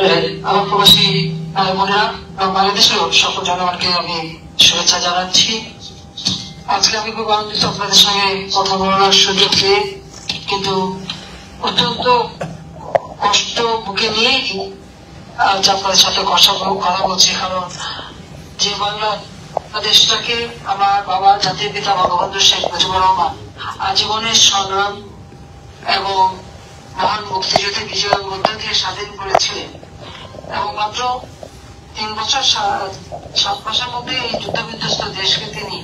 আমার প্রবাসী বোনেরা বাংলাদেশের সকল জনগণকে আমি শুভেচ্ছা জানাচ্ছি। আজকে আমি খুব আনন্দিত আপনাদের সঙ্গে কথা বলার সুযোগ পেয়ে, কিন্তু অত্যন্ত কষ্ট বুকে নিয়েই আজ আপনাদের সাথে কথা বলছি। কারণ যে বাংলাদেশটাকে আমার বাবা জাতির পিতা বঙ্গবন্ধু শেখ মুজিবুর রহমান আজীবনের সংগ্রাম এবং মহান মুক্তিযুদ্ধে বিজয়ের মধ্য দিয়ে স্বাধীন করেছিলেন, এবং মাত্র 3 বছর 7 মাসের মধ্যে এই যুদ্ধ বিধ্বস্ত দেশকে তিনি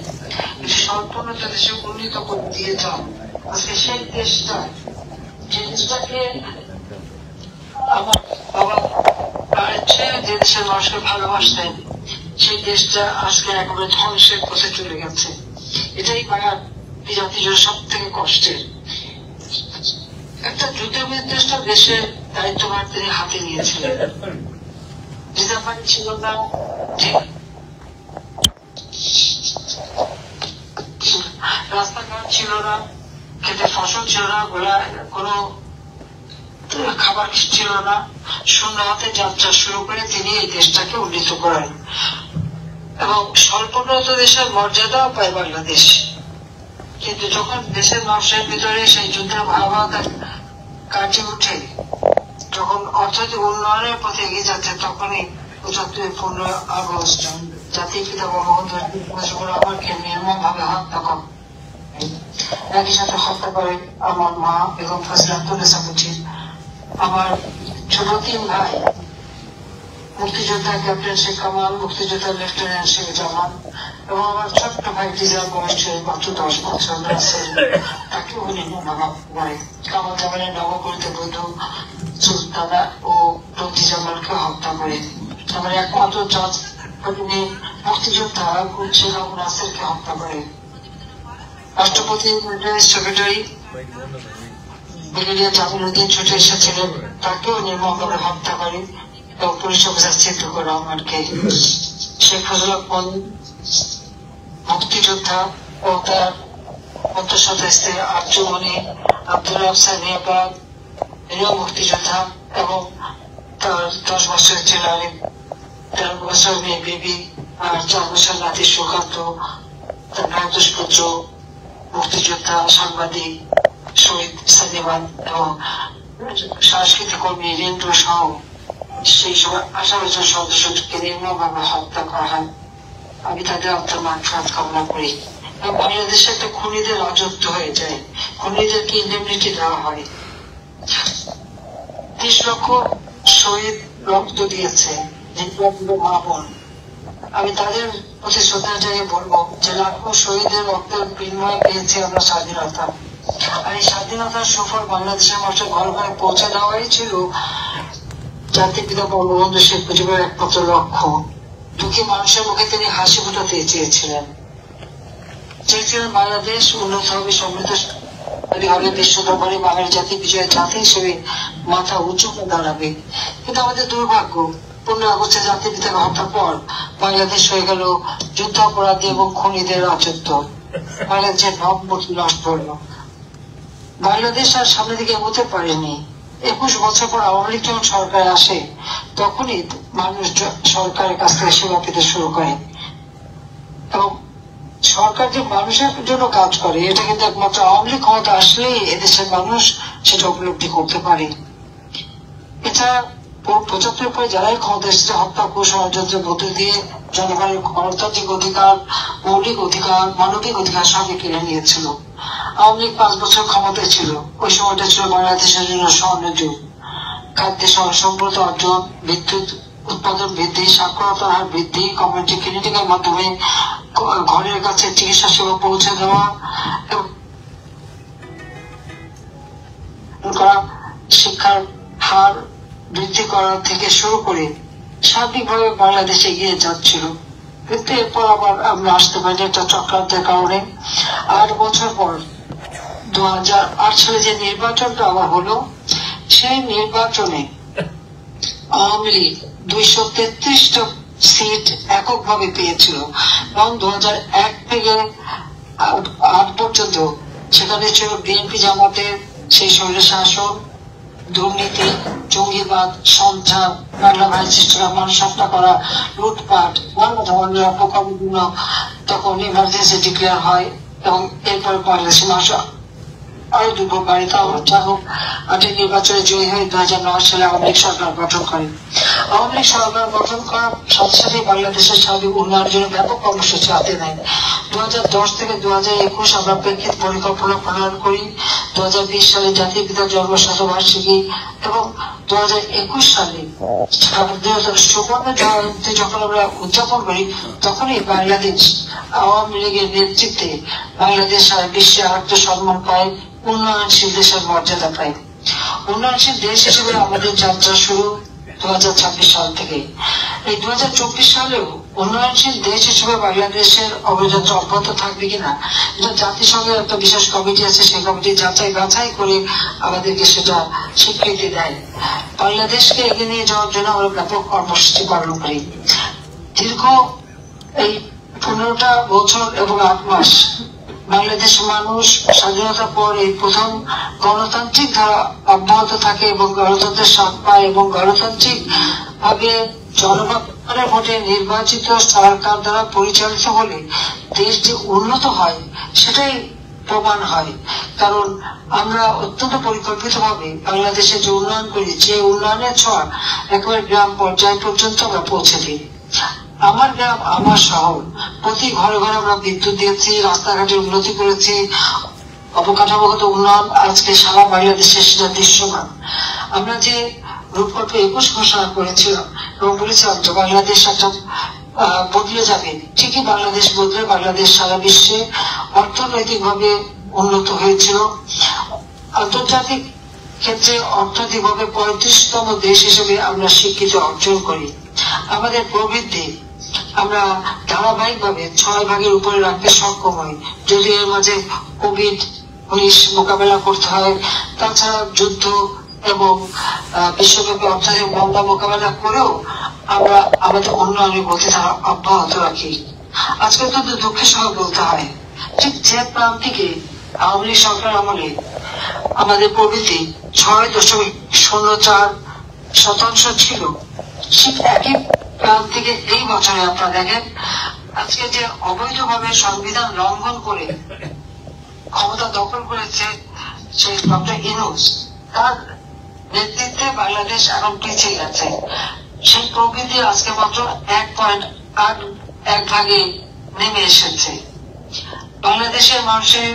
একটি সম্পূর্ণ দেশে উন্নীত করে দিয়ে যান। আজকে সেই দেশটা, যে দেশটাকে আমার বাবা যে দেশের মানুষকে ভালোবাসতেন, সেই দেশটা আজকে একেবারে ধ্বংসের পথে চলে গেছে। এটাই বাঙালি জাতির জন্য সব থেকে কষ্টের। একটা যুদ্ধ বিধ্বস্ত দেশের দায়িত্বভার তিনি হাতে নিয়েছিলেন। রিজার্ভ ছিল না, রাস্তাঘাট ছিল না, খেতে ফসল ছিল না, কোনো খাবার ছিল না। শূন্য হাতে যাত্রা শুরু করে তিনি এই দেশটাকে উন্নীত করেন, এবং স্বল্পোন্নত দেশের মর্যাদা পায় বাংলাদেশ। কিন্তু যখন দেশের মানুষের ভিতরে সেই যুদ্ধের ভয়াবহতা কাটিয়ে উঠে, যখন অর্থনৈতিক উন্নয়নের পথে এগিয়ে যাচ্ছে, তখনই 15 আগস্ট জাতির পিতা বঙ্গবন্ধু মুজিবুর রহমানকে নির্মম ভাবে হত্যা করে। একই সাথে হত্যা করে আমার মা বেগম ফজিলাতুন্নেসা মুজিব, আমার ছোট 3 ভাই, মুক্তিযোদ্ধা ক্যাপ্টেন শেখ কামাল, মুক্তিযোদ্ধা লেফটেন্যান্ট শেখ জামান, এবং আমার ছোট্ট ভাই রিজার্ভ বয়স মাত্র 10 বছর আছে, তাকে উনি করে কামাল জামানের নবগঠিত বৈধ সুলতানা ও রফি জামালকে হত্যা করে। আমার একমাত্র জাজ মুক্তিযোদ্ধা শেখ আবু নাসেরকে হত্যা করে। রাষ্ট্রপতি সেক্রেটারি ব্রিগেডিয়ার জামিলউদ্দিন ছুটে এসেছিলেন, তাকেও নির্মমভাবে হত্যা করে এবং পুলিশ অফিসার সিদ্দিকুর রহমানকে। শেখ ফজলুল হক মুক্তিযোদ্ধা ও তার অন্তঃসত্ত্বা স্ত্রী আরজুমনি, আব্দুল আফসার নিয়াবাদ, এরাও মুক্তিযোদ্ধা, এবং তার 10 বছরের ছেলে আলিম, 13 বছর মেয়ে বিবি, আর 4 বছর নাতি সুকান্ত, তার 9 পুত্র মুক্তিযোদ্ধা, সাংবাদিক শহীদ সানিবান এবং সাংস্কৃতিক কর্মী রিন্টু সহ সেই সময় 18 জন সদস্যকে নির্মমভাবে হত্যা করা হয়। আমি তাদের আত্মার মাগফিরাত কামনা করি। বাংলাদেশে একটা খুনিদের রাজত্ব হয়ে যায়, খুনিদেরকে ইন্ডেমনিটি দেওয়া হয়। 30 লক্ষ শহীদ রক্ত দিয়েছে মা বোন। আমি তাদের প্রতি শ্রদ্ধা জানিয়ে বলবো যে লাখো শহীদের রক্তের বিনিময়ে পেয়েছি আমরা স্বাধীনতা। আর এই স্বাধীনতার সুফল বাংলাদেশের মানুষের ঘরে ঘরে পৌঁছে দেওয়াই ছিল জাতির পিতা বঙ্গবন্ধু শেখ মুজিবের একমাত্র লক্ষ্য। দুঃখী মানুষের মুখে তিনি হাসি ফোটাতে চেয়েছিলেন। বাংলাদেশ উন্নত হবে, সমৃদ্ধশালী হবে, বিশ্ব দরবারে বাঙালি জাতি বিজয়ের জাতি হিসেবে মাথা উঁচু করে দাঁড়াবে। কিন্তু আমাদের দুর্ভাগ্য, 15 আগস্টে জাতির পিতাকে হত্যার পর বাংলাদেশ হয়ে গেল যুদ্ধ অপরাধী এবং খুনিদের রাজত্ব। বাংলাদেশের ভাবমূর্তি নষ্ট হলো। বাংলাদেশ আর সামনের দিকে এগোতে পারেনি। 21 বছর পর আওয়ামী লীগ যখন সরকারে আসে, তখনই মানুষ সরকারের কাছ থেকে সেবা পেতে শুরু করে। এবং সরকার যে মানুষের জন্য কাজ করে, এটা কিন্তু একমাত্র আওয়ামী লীগ ক্ষমতা আসলেই এদেশের মানুষ সেটা উপলব্ধি করতে পারে। এটা 75 পরে যারাই ক্ষমতা এসেছে, হত্যা কুষড়যন্ত্রের মধ্য দিয়ে জনগণের গণতান্ত্রিক অধিকার, মৌলিক অধিকার, মানবিক অধিকার সবই কেড়ে নিয়েছিল। আওয়ামী লীগ 5 বছর ক্ষমতায় ছিল। ওই সময়টা ছিল বাংলাদেশের জন্য স্বর্ণযুগ। খাদ্যে সম্পূর্ণ অর্জন, বিদ্যুৎ উৎপাদন বৃদ্ধি, সাক্ষরতার হার বৃদ্ধি, কমিউনিটি ক্লিনিকের মাধ্যমে ঘরের কাছে চিকিৎসা সেবা পৌঁছে দেওয়া, শিক্ষার হার বৃদ্ধি করা থেকে শুরু করে সার্বিকভাবে বাংলাদেশ এগিয়ে যাচ্ছিল। কিন্তু এরপর আবার আমরা আসতে পারি একটা চক্রান্তের কারণে। 8 বছর পর 2008 সালে যে নির্বাচনটা আবার হলো, সেই নির্বাচনে আওয়ামী লীগ 233টা সিট এককভাবে পেয়েছিল, এবং 2001 থেকে 8 পর্যন্ত সেখানে ছিল বিএনপি জামাতের সেই স্বৈর শাসন, দুর্নীতি, জঙ্গিবাদ, সন্ত্রাস, বাংলা ভাই সৃষ্টিরা মানুষ হত্যা করা, লুটপাট, নানা ধরনের অপকর্মগুলো তখন ইমার্জেন্সি ডিক্লেয়ার হয় এবং এরপরে বাংলাদেশের মানুষ আরো দুর্ভোগ বাড়িতে অবস্থা হোক। নির্বাচনে জয়ী হয়ে 2009 সালে আওয়ামী লীগ সরকার গঠন করে। আওয়ামী লীগ সরকার গঠন করার সাথে সাথে বাংলাদেশের সার্বিক উন্নয়নের জন্য ব্যাপক কর্মসূচি হাতে নেয়। 2010 থেকে 2021 আমরা প্রেক্ষিত পরিকল্পনা প্রণয়ন করি। 2020 সালে জাতির পিতার জন্মশতবার্ষিকী এবং 2021 সালে সুবর্ণ জয়ন্তী যখন আমরা উদযাপন করি, তখনই বাংলাদেশ আওয়ামী লীগের নেতৃত্বে বাংলাদেশ সারা বিশ্বে আত্মসম্মান পায়, উন্নয়নশীল দেশের মর্যাদা পায়। উন্নয়নশীল দেশ হিসেবে আমাদের যাত্রা শুরু 2026 সাল থেকে। এই 2024 সালেও উন্নয়নশীল দেশ হিসেবে বাংলাদেশের অগ্রযাত্রা অব্যাহত থাকবে কিনা, এটা জাতিসংঘের একটা বিশেষ কমিটি আছে, সেই কমিটি যাচাই বাছাই করে আমাদেরকে সেটা স্বীকৃতি দেয়। বাংলাদেশকে এগিয়ে নিয়ে যাওয়ার জন্য আমরা ব্যাপক কর্মসূচি পালন করি। দীর্ঘ এই 15টা বছর এবং 8 মাস বাংলাদেশের মানুষ স্বাধীনতার পর এই প্রথম গণতান্ত্রিক ধারা অব্যাহত থাকে এবং গণতন্ত্রের স্বাদ পায় এবং গণতান্ত্রিক ভাবে জনগণের ভোটে নির্বাচিত সরকার দ্বারা পরিচালিত হলে দেশ যে উন্নত হয় সেটাই প্রমাণ হয়। কারণ আমরা অত্যন্ত পরিকল্পিত ভাবে বাংলাদেশে যে উন্নয়ন করি, যে উন্নয়নের ছোঁয়া একেবারে গ্রাম পর্যায় পর্যন্ত আমরা পৌঁছে দিই। আমার গ্রাম আমার শহর, প্রতি ঘরে ঘরে আমরা বিদ্যুৎ দিয়েছি, রাস্তাঘাটের উন্নতি করেছি, অবকাঠামোগত উন্নয়ন আজকে সারা বাংলাদেশে সেটা দৃশ্যমান। আমরা যে রূপকল্প 21 ঘোষণা করেছিলাম এবং বলেছিলাম যে বাংলাদেশ একটা বদলে যাবে, ঠিকই বাংলাদেশ বদলে বাংলাদেশ সারা বিশ্বে অর্থনৈতিক ভাবে উন্নত হয়েছিল। আন্তর্জাতিক ক্ষেত্রে অর্থনৈতিক ভাবে 35তম দেশ হিসেবে আমরা স্বীকৃতি অর্জন করি। আমাদের প্রবৃদ্ধি আমরা ধারাবাহিক ভাবে 6 ভাগের উপরে রাখতে সক্ষম হই, যদি এর মাঝে কোভিড-19 মোকাবেলা করতে হয়। তাছাড়া যুদ্ধ এবং বিশ্বব্যাপী অর্থনৈতিক মন্দা মোকাবেলা করেও আমরা আমাদের উন্নয়নের গতি ধারা অব্যাহত রাখি। আজকে অত্যন্ত দুঃখের সঙ্গে বলতে হয়, ঠিক যে প্রান্তিকে আওয়ামী লীগ সরকার আমলে আমাদের প্রবৃদ্ধি 6.04% ছিল, ঠিক একই প্রান্তিকে এই বছরে আপনারা দেখেন আজকে যে অবৈধভাবে সংবিধান লঙ্ঘন করে ক্ষমতা দখল করেছে সেই ডক্টর ইউনূস, তার নেতৃত্বে বাংলাদেশ এখন পিছিয়ে গেছে। সেই প্রবৃদ্ধি আজকে মাত্র 1.81 ভাগে নেমে এসেছে। বাংলাদেশের মানুষের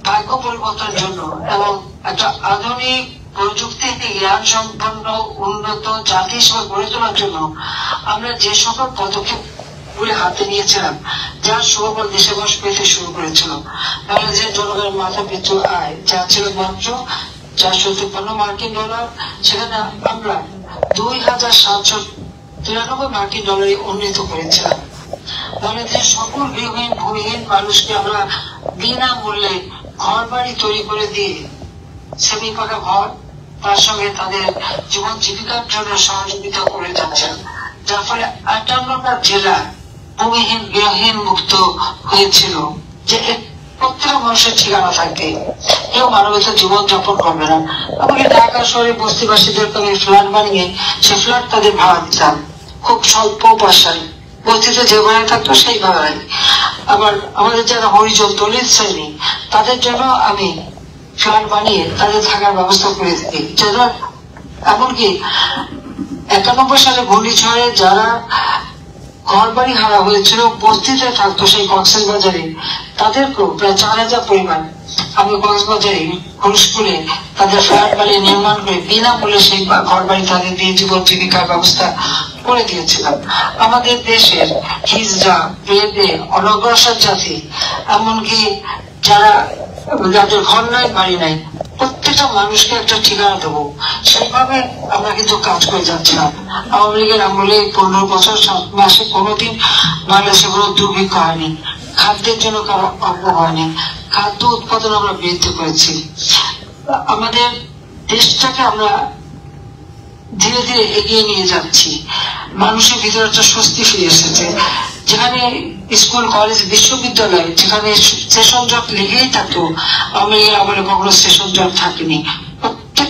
ভাগ্য পরিবর্তনের জন্য এবং একটা আধুনিক প্রযুক্তি জ্ঞান সম্পন্ন উন্নত জাতি হিসেবে গড়ে তোলার জন্য আমরা যে সকল পদক্ষেপ গুলি হাতে নিয়েছিলাম, যার সুফল দেশে মানুষ পেতে শুরু করেছিল। বাংলাদেশের জনগণের মাথা পিছু আয় যা ছিল মাত্র 453 মার্কিন ডলার, সেখানে আমরা 2793 মার্কিন ডলারে উন্নীত করেছিলাম। বাংলাদেশের সকল গৃহহীন ভূমিহীন মানুষকে আমরা বিনামূল্যে ঘর বাড়ি তৈরি করে দিয়ে সেমি পাকা ঘর, তার সঙ্গে তাদের জীবন জীবিকার জন্য সহযোগিতা করে যাচ্ছেন, যার ফলে 58টা জেলা ভূমিহীন গৃহহীন মুক্ত হয়েছিল। যে প্রত্যেক মানুষের ঠিকানা থাকবে, কেউ মানবিক জীবন যাপন করবে না। আমাকে ঢাকা শহরে বস্তিবাসীদেরকে আমি ফ্ল্যাট বানিয়ে সে ফ্ল্যাট তাদের ভাড়া দিতাম, খুব স্বল্প পয়সায়। বস্তিতে যে ভাড়ায় থাকতো সেই ভাড়ায়। আবার আমাদের যারা হরিজন দলিত শ্রেণী, তাদের জন্য আমি ফ্ল্যাট বানিয়ে তাদের থাকার ব্যবস্থা করে দিই। যারা এমনকি 91 সালে ঘূর্ণিঝড়ে যারা ঘর বাড়ি হারা হয়েছিল, বস্তিতে থাকতো সেই কক্সবাজারে, তাদেরকেও প্রায় 4000 পরিবার আমি কক্সবাজারে স্কুলে তাদের ফ্ল্যাট বাড়ি নির্মাণ করে বিনামূল্যে সেই ঘর বাড়ি তাদের দিয়ে জীবন জীবিকার ব্যবস্থা করে দিয়েছিলাম। আমাদের দেশের হিজড়া, বেদে, অনগ্রসর জাতি, এমনকি যাদের ঘর নাই বাড়ি নাই, প্রত্যেকটা মানুষকে একটা ঠিকানা দেবো, সেইভাবে আমরা কিন্তু কাজ করে যাচ্ছিলাম। আওয়ামী লীগের আমলে 15 বছর 7 মাসে কোনোদিন বাংলাদেশে কোনো দুর্ভিক্ষ হয়নি, খাদ্যের জন্য কারো অভাব হয়নি, খাদ্য উৎপাদন আমরা বৃদ্ধি করেছি। আমাদের দেশটাকে আমরা ধীরে ধীরে এগিয়ে নিয়ে যাচ্ছি। মানুষের ভিতরে একটা স্বস্তি ফিরে এসেছে, যেখানে স্কুল কলেজ বিশ্ববিদ্যালয় যেখানে সেশন জট লেগেই থাকতো, আমি আমলে কখনো সেশন জট থাকেনি।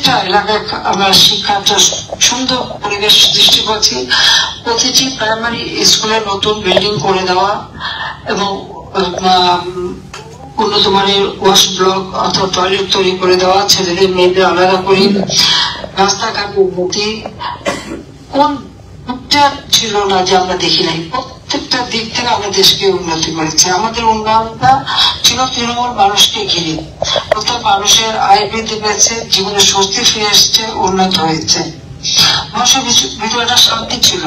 প্রত্যেকটা এলাকায় আমরা শিক্ষার একটা সুন্দর পরিবেশ সৃষ্টি করছি। প্রতিটি প্রাইমারি স্কুলে নতুন বিল্ডিং করে দেওয়া এবং উন্নত মানের ওয়াশ ব্লক অথবা টয়লেট তৈরি করে দেওয়া, ছেলেদের মেয়েদের আলাদা করে, রাস্তাঘাট উন্নতি, কোন ছিল না যে আমরা দেখি নাই। প্রত্যেকটা দিক থেকে আমরা দেশকে উন্নতি করেছি। আমাদের উন্নয়নটা ছিল তৃণমূল মানুষকে ঘিরে। প্রত্যেক মানুষের আয় বৃদ্ধি পেয়েছে, জীবনে স্বস্তি ফিরে এসছে, উন্নত হয়েছে। মানুষের ভিতরে একটা শান্তি ছিল।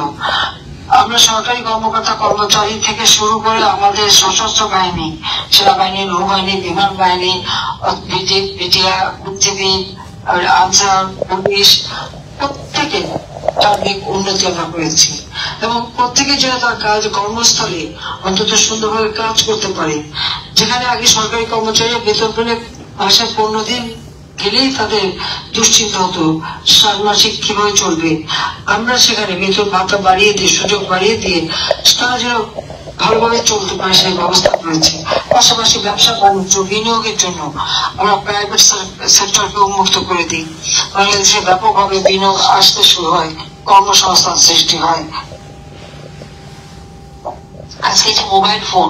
আমরা সরকারি কর্মকর্তা কর্মচারী থেকে শুরু করে আমাদের সশস্ত্র বাহিনী, সেনাবাহিনী, নৌবাহিনী, বিমান বাহিনী, বিজিবি, আনসার, পুলিশ, প্রত্যেকে সার্বিক উন্নতি আমরা করেছি এবং প্রত্যেকে যেন তার কাজ কর্মস্থলে অন্তত সুন্দরভাবে কাজ করতে পারে। যেখানে আগে সরকারি কর্মচারী বেতন পেলে মাসে 15 দিন গেলেই তাদের দুশ্চিন্তা হতো ষান্মাসিক কিভাবে চলবে, আমরা সেখানে বেতন ভাতা বাড়িয়ে দিয়ে, সুযোগ বাড়িয়ে দিয়ে তারা যেন ভালোভাবে চলতে পারে সেই ব্যবস্থা করেছে। পাশাপাশি ব্যবসা বাণিজ্য বিনিয়োগের জন্য আমরা প্রাইভেট সেক্টরকে উন্মুক্ত করে দিই। বাংলাদেশে ব্যাপকভাবে বিনিয়োগ আসতে শুরু হয়, কর্মসংস্থান সৃষ্টি হয়। আজকে যে মোবাইল ফোন,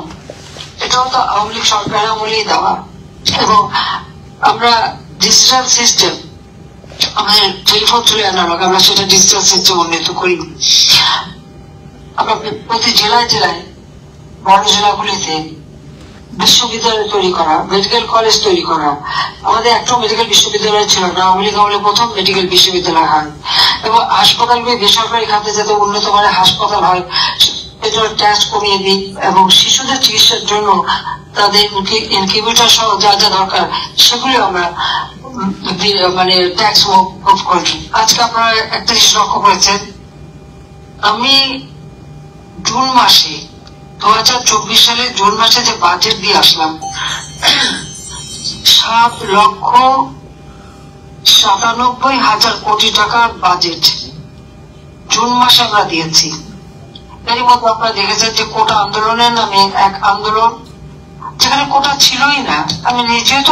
এটাও তো আওয়ামী লীগ সরকারের আমলেই দেওয়া এবং আমরা ডিজিটাল সিস্টেম, আমাদের টেলিফোন চলে অ্যানালগ, আমরা সেটা ডিজিটাল সিস্টেম উন্নত করি। আমরা প্রতি জেলায় জেলায়, বড় জেলাগুলিতে বিশ্ববিদ্যালয় তৈরি করা, মেডিকেল কলেজ তৈরি করা। আমাদের একটাও মেডিকেল বিশ্ববিদ্যালয় ছিল না, আওয়ামী লীগ আমলে প্রথম মেডিকেল বিশ্ববিদ্যালয় হয় এবং হাসপাতালগুলি বেসরকারি খাতে যাতে উন্নত মানের হাসপাতাল হয় এজন্য ট্যাক্স কমিয়ে দিই এবং শিশুদের চিকিৎসার জন্য তাদের ইনকিউবেটর সহ যা যা দরকার সেগুলি আমরা মানে ট্যাক্স মুভ করে দিই। আজকে আপনারা একটা জিনিস লক্ষ্য করেছেন, আমি জুন মাসে 2024 সালে জুন মাসে যে বাজেট দিয়ে আসলাম 7,97,000 কোটি টাকার বাজেট জুন মাসে আমরা দিয়েছি। এর মধ্যে আপনারা দেখেছেন যে কোটা আন্দোলনের নামে এক আন্দোলন, যেখানে কোটা ছিলই না। আমি নিজেও তো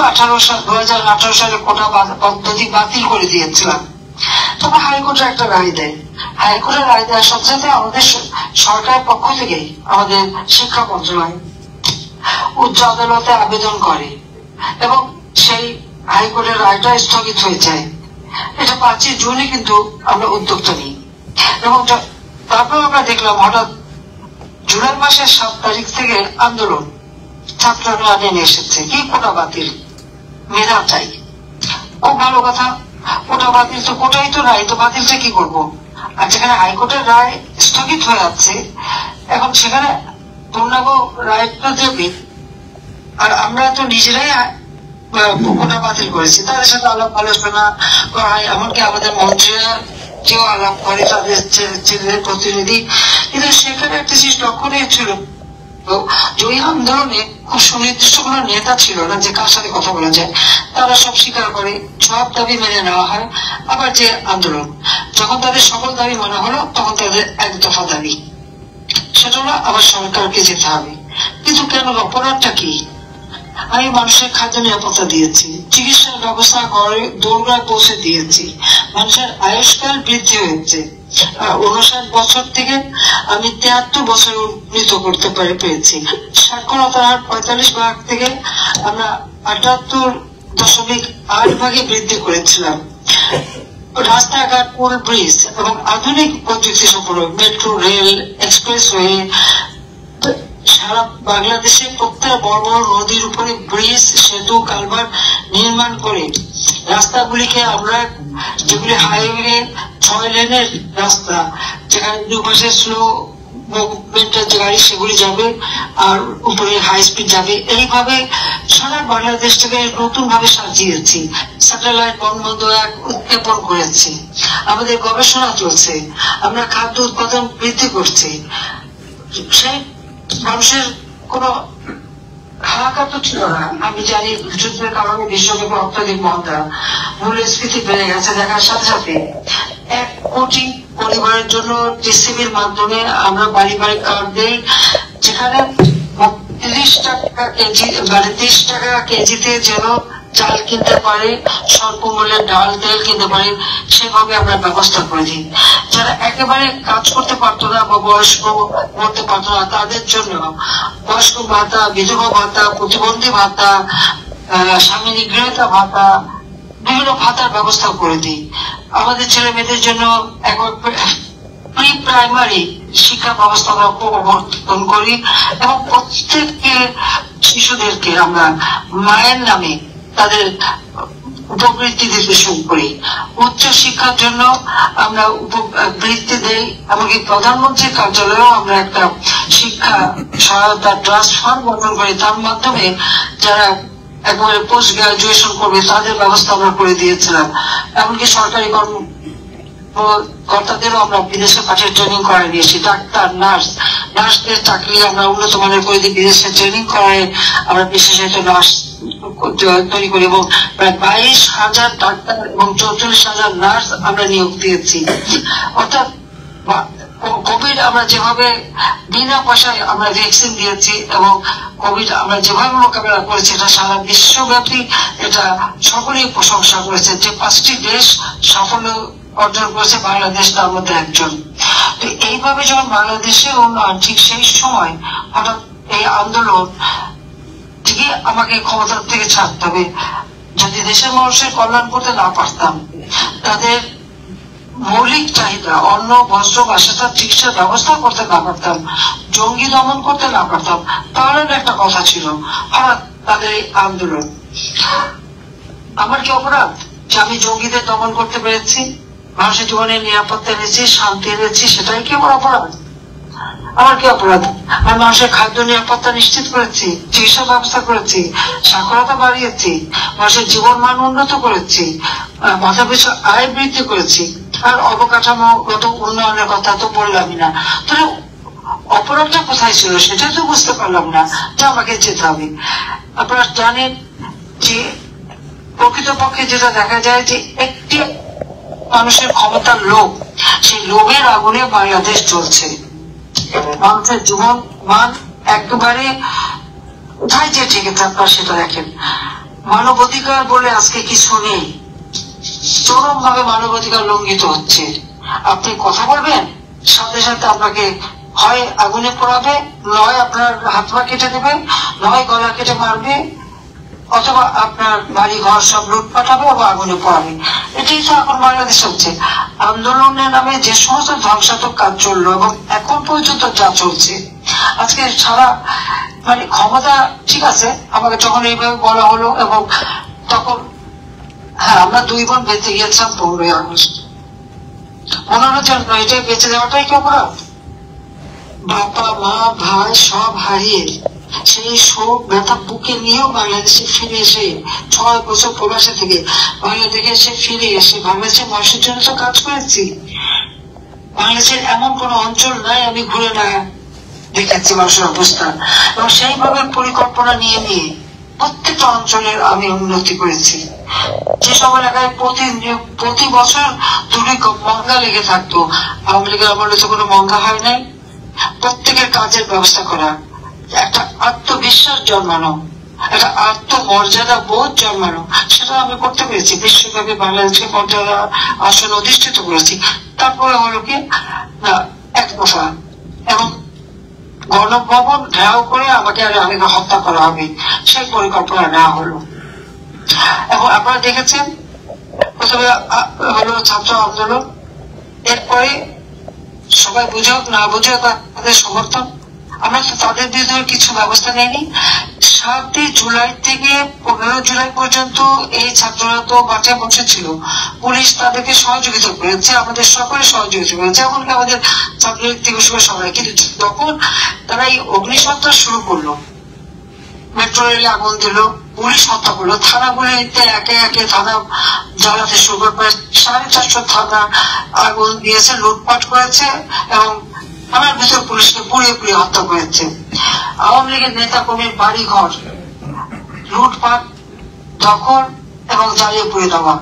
2018 সালে কোটা পদ্ধতি বাতিল করে দিয়েছিলাম। তবে হাইকোর্টের একটা রায় দেয়, হাইকোর্টের রায় দেওয়ার সাথে সাথে আমাদের সরকারের পক্ষ থেকে আমাদের শিক্ষা মন্ত্রণালয় উচ্চ আদালতে আবেদন করে এবং সেই হাইকোর্টের রায়টা স্থগিত হয়ে যায়। এটা 5 জুনে কিন্তু আমরা উদ্যোগটা নিই এবং তারপর আমরা দেখলাম হঠাৎ জুলাই মাসের 7 তারিখ থেকে আন্দোলন, ছাত্ররা নেমে এসেছে কি কোটা বাতিল, মেধা চাই। খুব ভালো কথা, কোটা বাতিল তো কোটাই তো রায়, তো বাতিলটা কি করবো? আর যেখানে হাইকোর্টের রায় স্থগিত হয়ে যাচ্ছে, এখন সেখানে পূর্ণাঙ্গ রায়টা দেবে আর আমরা তো নিজেরাই কোটা বাতিল করেছি। তাদের সাথে আলাপ আলোচনা করা হয়, এমনকি আমাদের মন্ত্রীরা কেউ আলাপ করে, তাদের ছেলেদের প্রতিনিধি। কিন্তু সেখানে একটা জিনিস লক্ষ্য ছিল, ওই আন্দোলনে খুব সুনির্দিষ্ট কোন নেতা ছিল না যে কার সাথে কথা বলা যায়। তারা সব স্বীকার করে, সব দাবি মেনে নেওয়া হয়। আবার যে আন্দোলন, যখন তাদের সকল দাবি মানা হলো তখন তাদের এক দফা দাবি, সেটা হলো আবার সরকারকে যেতে হবে। কিন্তু কেন, অপরাধটা কি? আমি মানুষের খাদ্য নিরাপত্তা দিয়েছি, চিকিৎসার ব্যবস্থা করে দৌড়ায় পৌঁছে দিয়েছি, মানুষের আয়ুষ্কাল বৃদ্ধি হয়েছে। 59 বছর থেকে আমি 73 বছর উন্নীত করতে পেরেছি। সাক্ষরতার হার 45 ভাগ থেকে আমরা 78.8 ভাগে বৃদ্ধি করেছিলাম। রাস্তাঘাট, পুল, ব্রিজ এবং আধুনিক প্রযুক্তি সম্পন্ন মেট্রো রেল, এক্সপ্রেসওয়ে, সারা বাংলাদেশে প্রত্যেক বড় বড় নদীর উপরে ব্রিজ, সেতু, কালভার্ট নির্মাণ করে রাস্তাগুলিকে আমরা, যেগুলি হাইওয়ে 6 লেনের রাস্তা, যেখানে দুপাশে স্লো মুভমেন্টের যে গাড়ি সেগুলি যাবে আর উপরে হাই স্পিড যাবে, এইভাবে সারা বাংলাদেশটাকে নতুন ভাবে সাজিয়েছি। স্যাটেলাইট বনবন্ধ এক উৎক্ষেপণ করেছি, আমাদের গবেষণা চলছে, আমরা খাদ্য উৎপাদন বৃদ্ধি করছি। সেই মানুষের কোন হাহাকার তো ছিল না। আমি জানি যুদ্ধের কারণে বিশ্বব্যাপী অত্যাধিক মন্দা, মূল্যস্ফীতি বেড়ে গেছে, দেখার সাথে সাথে 1 কোটি পরিবারের জন্য টিসিবির মাধ্যমে আমরা বাড়ি বাড়ি কার্ড দিই, যেখানে 30 টাকা কেজি, 30 টাকা কেজিতে যেন চাল কিনতে পারে, স্বল্প মূল্যে ডাল তেল কিনতে পারে, সেভাবে আমরা ব্যবস্থা করে দিই। যারা একেবারে কাজ করতে পারতো না বা বয়স্ক করতে পারতো না, তাদের জন্য বয়স্ক ভাতা, বিধবা ভাতা, প্রতিবন্ধী ভাতা, স্বামী নিগৃহীতা ভাতা, বিভিন্ন ভাতার ব্যবস্থা করে দিই। আমাদের ছেলে মেয়েদের জন্য প্রি প্রাইমারি শিক্ষা ব্যবস্থা আমরা প্রবর্তন করি এবং প্রত্যেককে শিশুদেরকে আমরা মায়ের নামে তাদের উপবৃত্তি দিতে শুরু করি। উচ্চ শিক্ষার জন্য আমরা উপবৃত্তি দেই, এমনকি প্রধানমন্ত্রীর কার্যালয়েও আমরা একটা শিক্ষা সহায়তা ট্রাস্ট ফান্ড গঠন করি, তার মাধ্যমে যারা একেবারে পোস্ট গ্রাজুয়েশন করবে তাদের ব্যবস্থা আমরা করে দিয়েছিলাম। এমনকি সরকারি কর্তাদেরও আমরা বিদেশে পাঠিয়ে ট্রেনিং করাই দিয়েছি। ডাক্তার, নার্সদের চাকরি আমরা উন্নত মানের করে দিই, বিদেশে ট্রেনিং করাই আমরা বিশেষায়িত নার্স তৈরি করি এবং প্রায় 22,000 ডাক্তার এবং 44,000 নার্স আমরা নিয়োগ দিয়েছি। অর্থাৎ কোভিড আমরা যেভাবে বিনা পয়সায় আমরা ভ্যাকসিন দিয়েছি এবং কোভিড আমরা যেভাবে মোকাবেলা করেছি, এটা সারা বিশ্বব্যাপী এটা সকলেই প্রশংসা করেছে। যে 5টি দেশ সাফল্য অর্জন করেছে, বাংলাদেশ তার মধ্যে একজন। তো এইভাবে যখন বাংলাদেশে উন্নয়ন, ঠিক সেই সময় হঠাৎ এই আন্দোলন থেকে আমাকে ক্ষমতা থেকে ছাড়তে হবে। যদি দেশের মানুষের কল্যাণ করতে না পারতাম, তাদের মৌলিক চাহিদা অন্ন, বস্ত্র, বাসস্থান, চিকিৎসার ব্যবস্থা করতে না পারতাম, জঙ্গি দমন করতে না পারতাম, তাহলে একটা কথা ছিল। হঠাৎ তাদের এই আন্দোলন, আমার কি অপরাধ যে আমি জঙ্গিদের দমন করতে পেরেছি, মানুষের জীবনের নিরাপত্তা এনেছি, শান্তি এনেছি, সেটাই কি আমার অপরাধ? আমার কি অপরাধ? আমি মানুষের খাদ্য নিরাপত্তা নিশ্চিত করেছি, চিকিৎসা ব্যবস্থা করেছি, সাক্ষরতা বাড়িয়েছি, মানুষের জীবন মান উন্নত করেছি, মাথা পিছু আয় বৃদ্ধি করেছি, আর অবকাঠামোগত উন্নয়নের কথা তো বললামই না। তাহলে অপরাধটা কোথায় ছিল সেটা তো বুঝতে পারলাম না, যে আমাকে যেতে হবে। আপনারা জানেন যে প্রকৃতপক্ষে যেটা দেখা যায় যে একটি মানুষের ক্ষমতার লোভ, সেই লোভের আগুনে বাংলাদেশ চলছে। মানুষের জীবন মান একেবারে কোথায় যে ঠিক আছে আপনারা সেটা দেখেন। মানবাধিকার বলে আজকে কিছু নেই, চরম ভাবে মানবাধিকার লঙ্ঘিত হচ্ছে। আপনি কথা বলবেন, সাথে সাথে আপনাকে হয় আগুনে পোড়াবে, নয় আপনার হাত পা কেটে দেবে, নয় গলা কেটে মারবে, অথবা আপনার বাড়ি ঘর সব লুটপাট হবে বা আগুনে পোড়াবে। এটাই তো এখন বাংলাদেশ হচ্ছে। আন্দোলনের নামে যে সমস্ত ধ্বংসাত্মক কাজ চললো এবং এখন পর্যন্ত যা চলছে, আজকে সারা মানে ক্ষমতা, ঠিক আছে আমাকে যখন এইভাবে বলা হলো এবং তখন হ্যাঁ আমরা 2 বোন বেঁচে গিয়েছিলাম 15ই আগস্ট। মনে হলো যেন এটাই বেঁচে যাওয়াটাই কি অপরাধ? বাবা, মা, ভাই সব হারিয়ে সেই শোক ব্যথা বুকে নিয়েও বাংলাদেশে ফিরে এসে 6 বছর প্রবাসে থেকে বাংলাদেশে এসে ফিরে এসে বাংলাদেশের মানুষের জন্য তো কাজ করেছি। বাংলাদেশের এমন কোন অঞ্চল নাই আমি ঘুরে না দেখেছি মানুষের অবস্থা, এবং সেইভাবে পরিকল্পনা নিয়ে নিয়ে প্রত্যেকটা অঞ্চলের আমি উন্নতি করেছি। যেসব এলাকায় প্রতি বছর মঙ্গা লেগে থাকতো, আওয়ামী লীগের আমলে তো কোনো মঙ্গা হয় নাই। প্রত্যেকের কাজের ব্যবস্থা করা, একটা আত্মবিশ্বাস জন্মানো, একটা আত্মমর্যাদা বোধ জন্মানো, সেটা আমি করতে পেরেছি। বিশ্বব্যাপী বাংলাদেশকে মর্যাদা আসন অধিষ্ঠিত করেছি। তারপরে হলো কি এক দফা এবং গণভবন ঘেরাও করে আমাকে হত্যা করা হবে, সেই পরিকল্পনা নেওয়া হলো। এবং আপনারা দেখেছেন প্রথমে হলো ছাত্র আন্দোলন, এরপরে সবাই বুঝুক না বুঝুক তাদের সমর্থন, আমরা তো তাদের বিরুদ্ধে কিছু ব্যবস্থা নেয়নি। 7 জুলাই থেকে 15 জুলাই পর্যন্ত এই ছাত্ররা তো মাঠে বসেছিল, পুলিশ তাদেরকে সহযোগিতা করেছে, আমাদের সকলে সহযোগিতা করেছে, এমনকি আমাদের ছাত্রলীগ থেকে সবাই। কিন্তু তখন তারা এই অগ্নিসন্ত্রাস শুরু করলো, মেট্রো রেলে আগুন দিল, পুলিশ হত্যা করলো, থানাগুলিতে একে একে থানা জ্বালাতে শুরু করে, প্রায় 450 থানা আগুন দিয়েছে, লুটপাট করেছে এবং থানার ভিতর পুলিশকে পুড়িয়ে পুড়িয়ে হত্যা করেছে। আওয়ামী লীগের নেতা কর্মীর বাড়ি ঘর লুটপাট, দখল এবং জ্বালিয়ে পুড়িয়ে দেওয়া।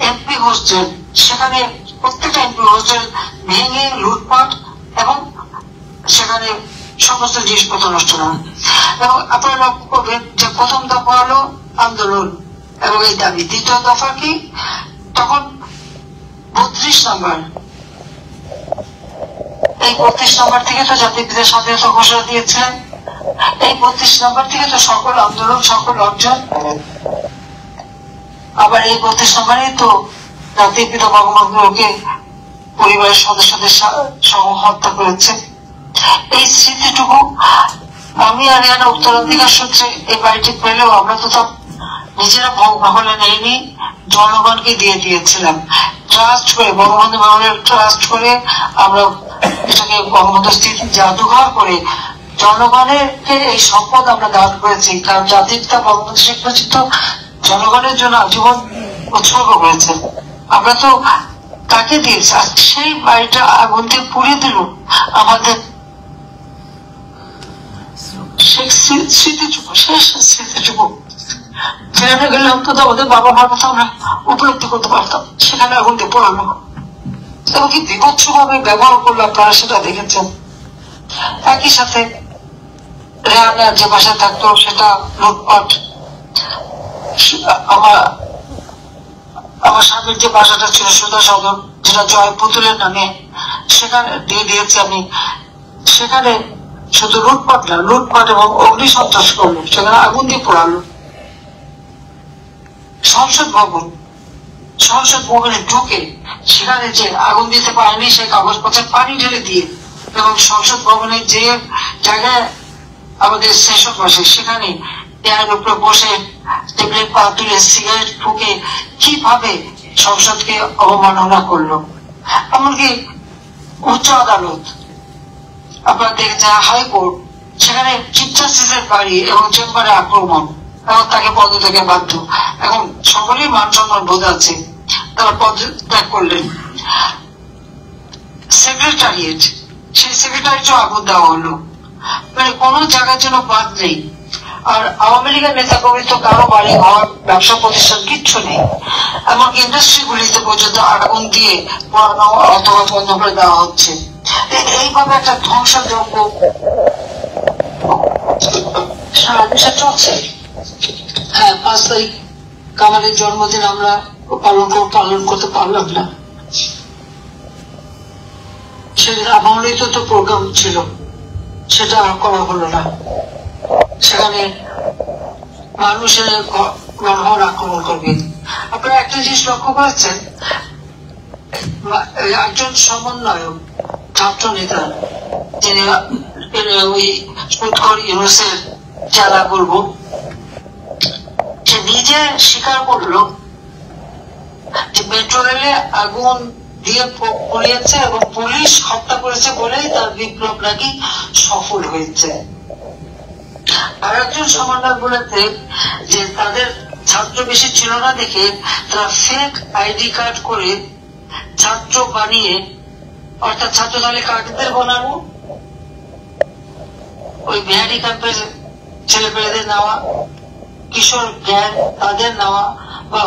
এমপি হোস্টেল, সেখানে প্রত্যেকটা এমপি হোস্টেল ভেঙে লুটপাট এবং সেখানে সমস্ত জিনিসপত্র নষ্ট না। এবং আপনারা লক্ষ্য করবেন যে প্রথম দফা হলো আন্দোলন এবং এই দাবি, দ্বিতীয় দফা কি তখন 32 নম্বর, এই 32 নম্বর থেকে তো জাতির পিতা স্বাধীনতা ঘোষণা দিয়েছিলেন, এই 32 নম্বর থেকে তো সকল আন্দোলন সকল অর্জন, আবার এই 32 নম্বরে তো জাতির পিতা বঙ্গবন্ধুকে পরিবারের সদস্যদের সহ হত্যা করেছে। এই স্মৃতিটুকু আমি আর এরা উত্তরাধিকার সূত্রে এই বাড়িটি পেলেও আমরা তো তা নিজেরা ভবনে নেইনি, জনগণকে দিয়ে দিয়েছিলাম ট্রাস্ট করে, বঙ্গবন্ধু ভবনের ট্রাস্ট করে আমরা এটাকে বঙ্গবন্ধু স্মৃতি জাদুঘর করে জনগণেরকে এই সম্পদ আমরা দান করেছি। কারণ জাতির পিতা বঙ্গবন্ধু শেখ মুজিব তো জনগণের জন্য আজীবন উৎসর্গ করেছেন, আমরা তো তাকে দিয়েছি। আর সেই বাড়িটা আগুন দিয়ে পুড়িয়ে দিল আমাদের স্মৃতিটুকু, শেষ স্মৃতিটুকু যেখানে গেলে অন্তত আমাদের বাবা মার কথা আমরা উপলব্ধি করতে পারতাম, সেখানে আগুন দিয়ে পোড়ানো এবং কি বিভৎস ভাবে ব্যবহার করলো আপনারা সেটা দেখেছেন। একই সাথে রেহানা যে বাসায় থাকতো সেটা লুটপাট, আমার স্বামীর যে বাসাটা ছিল সুধা সদন, যেটা জয় পুতুলের নামে, সেখানে দিয়ে দিয়েছি আমি। সেখানে শুধু লুটপাট না, লুটপাট এবং অগ্নি সন্ত্রাস করলো, সেখানে আগুন দিয়ে পোড়ালো। সংসদ ভবনে ঢুকে সেখানে যে আগুন দিতে পারেনি সেই কাগজপত্রে পানি ঢেলে দিয়ে, এবং সংসদ ভবনে যে জায়গায় আমাদের সেশন বসে সেখানে চেয়ারের উপরে বসে টেবিলের পা তুলে সিগারেট ফুঁকে কিভাবে সংসদকে অবমাননা করলো। এমনকি উচ্চ আদালত, আপনারা দেখেছেন হাইকোর্ট, সেখানে চিফ জাস্টিসের বাড়ি এবং চেম্বারে আক্রমণ এবং তাকে পদত্যাগে বাধ্য। এখন সকলেই মান সম্মান বোধ আছে, তারা পদত্যাগ করলেন। সেক্রেটারিয়েট, সেই সেক্রেটারিয়েটও আগুন দেওয়া হলো, মানে কোন জায়গার জন্য বাদ নেই। আর আওয়ামী লীগের নেতা কর্মী তো কারো বাড়ি ঘর ব্যবসা প্রতিষ্ঠান কিচ্ছু নেই, এমনকি ইন্ডাস্ট্রি গুলিতে পর্যন্ত আগুন দিয়ে পড়ানো অথবা বন্ধ করে দেওয়া হচ্ছে। এইভাবে একটা ধ্বংসযজ্ঞ সারা দেশে চলছে। হ্যাঁ, 5 তারিখ কামালের জন্মদিন আমরা পালন করতে পারলাম না, সেদিন আমলিত তো প্রোগ্রাম ছিল, সেটা আর করা হলো না। সেখানে মানুষের গণভবন আক্রমণ করবে। আপনারা একটা জিনিস লক্ষ্য করেছেন, একজন সমন্বয়ক ছাত্র নেতা, যিনি ওই উৎকর ইউনুসের জেলা বলবো, সে নিজে স্বীকার করলো যে মেট্রো রেলে আগুন দিয়ে পড়িয়েছে এবং পুলিশ হত্যা করেছে বলেই তার বিপ্লব নাকি সফল হয়েছে। আর একজন সমন্বয় বলেছে যে তাদের ছাত্র বেশি ছিল না দেখে তারা ফেক আইডি কার্ড করে ছাত্র বানিয়ে, অর্থাৎ ছাত্র তালিকাদের বানানো, ওই বিহারি ক্যাম্পের ছেলেপেলেদের নেওয়া, কিশোর গ্যাং তাদের নেওয়া, বা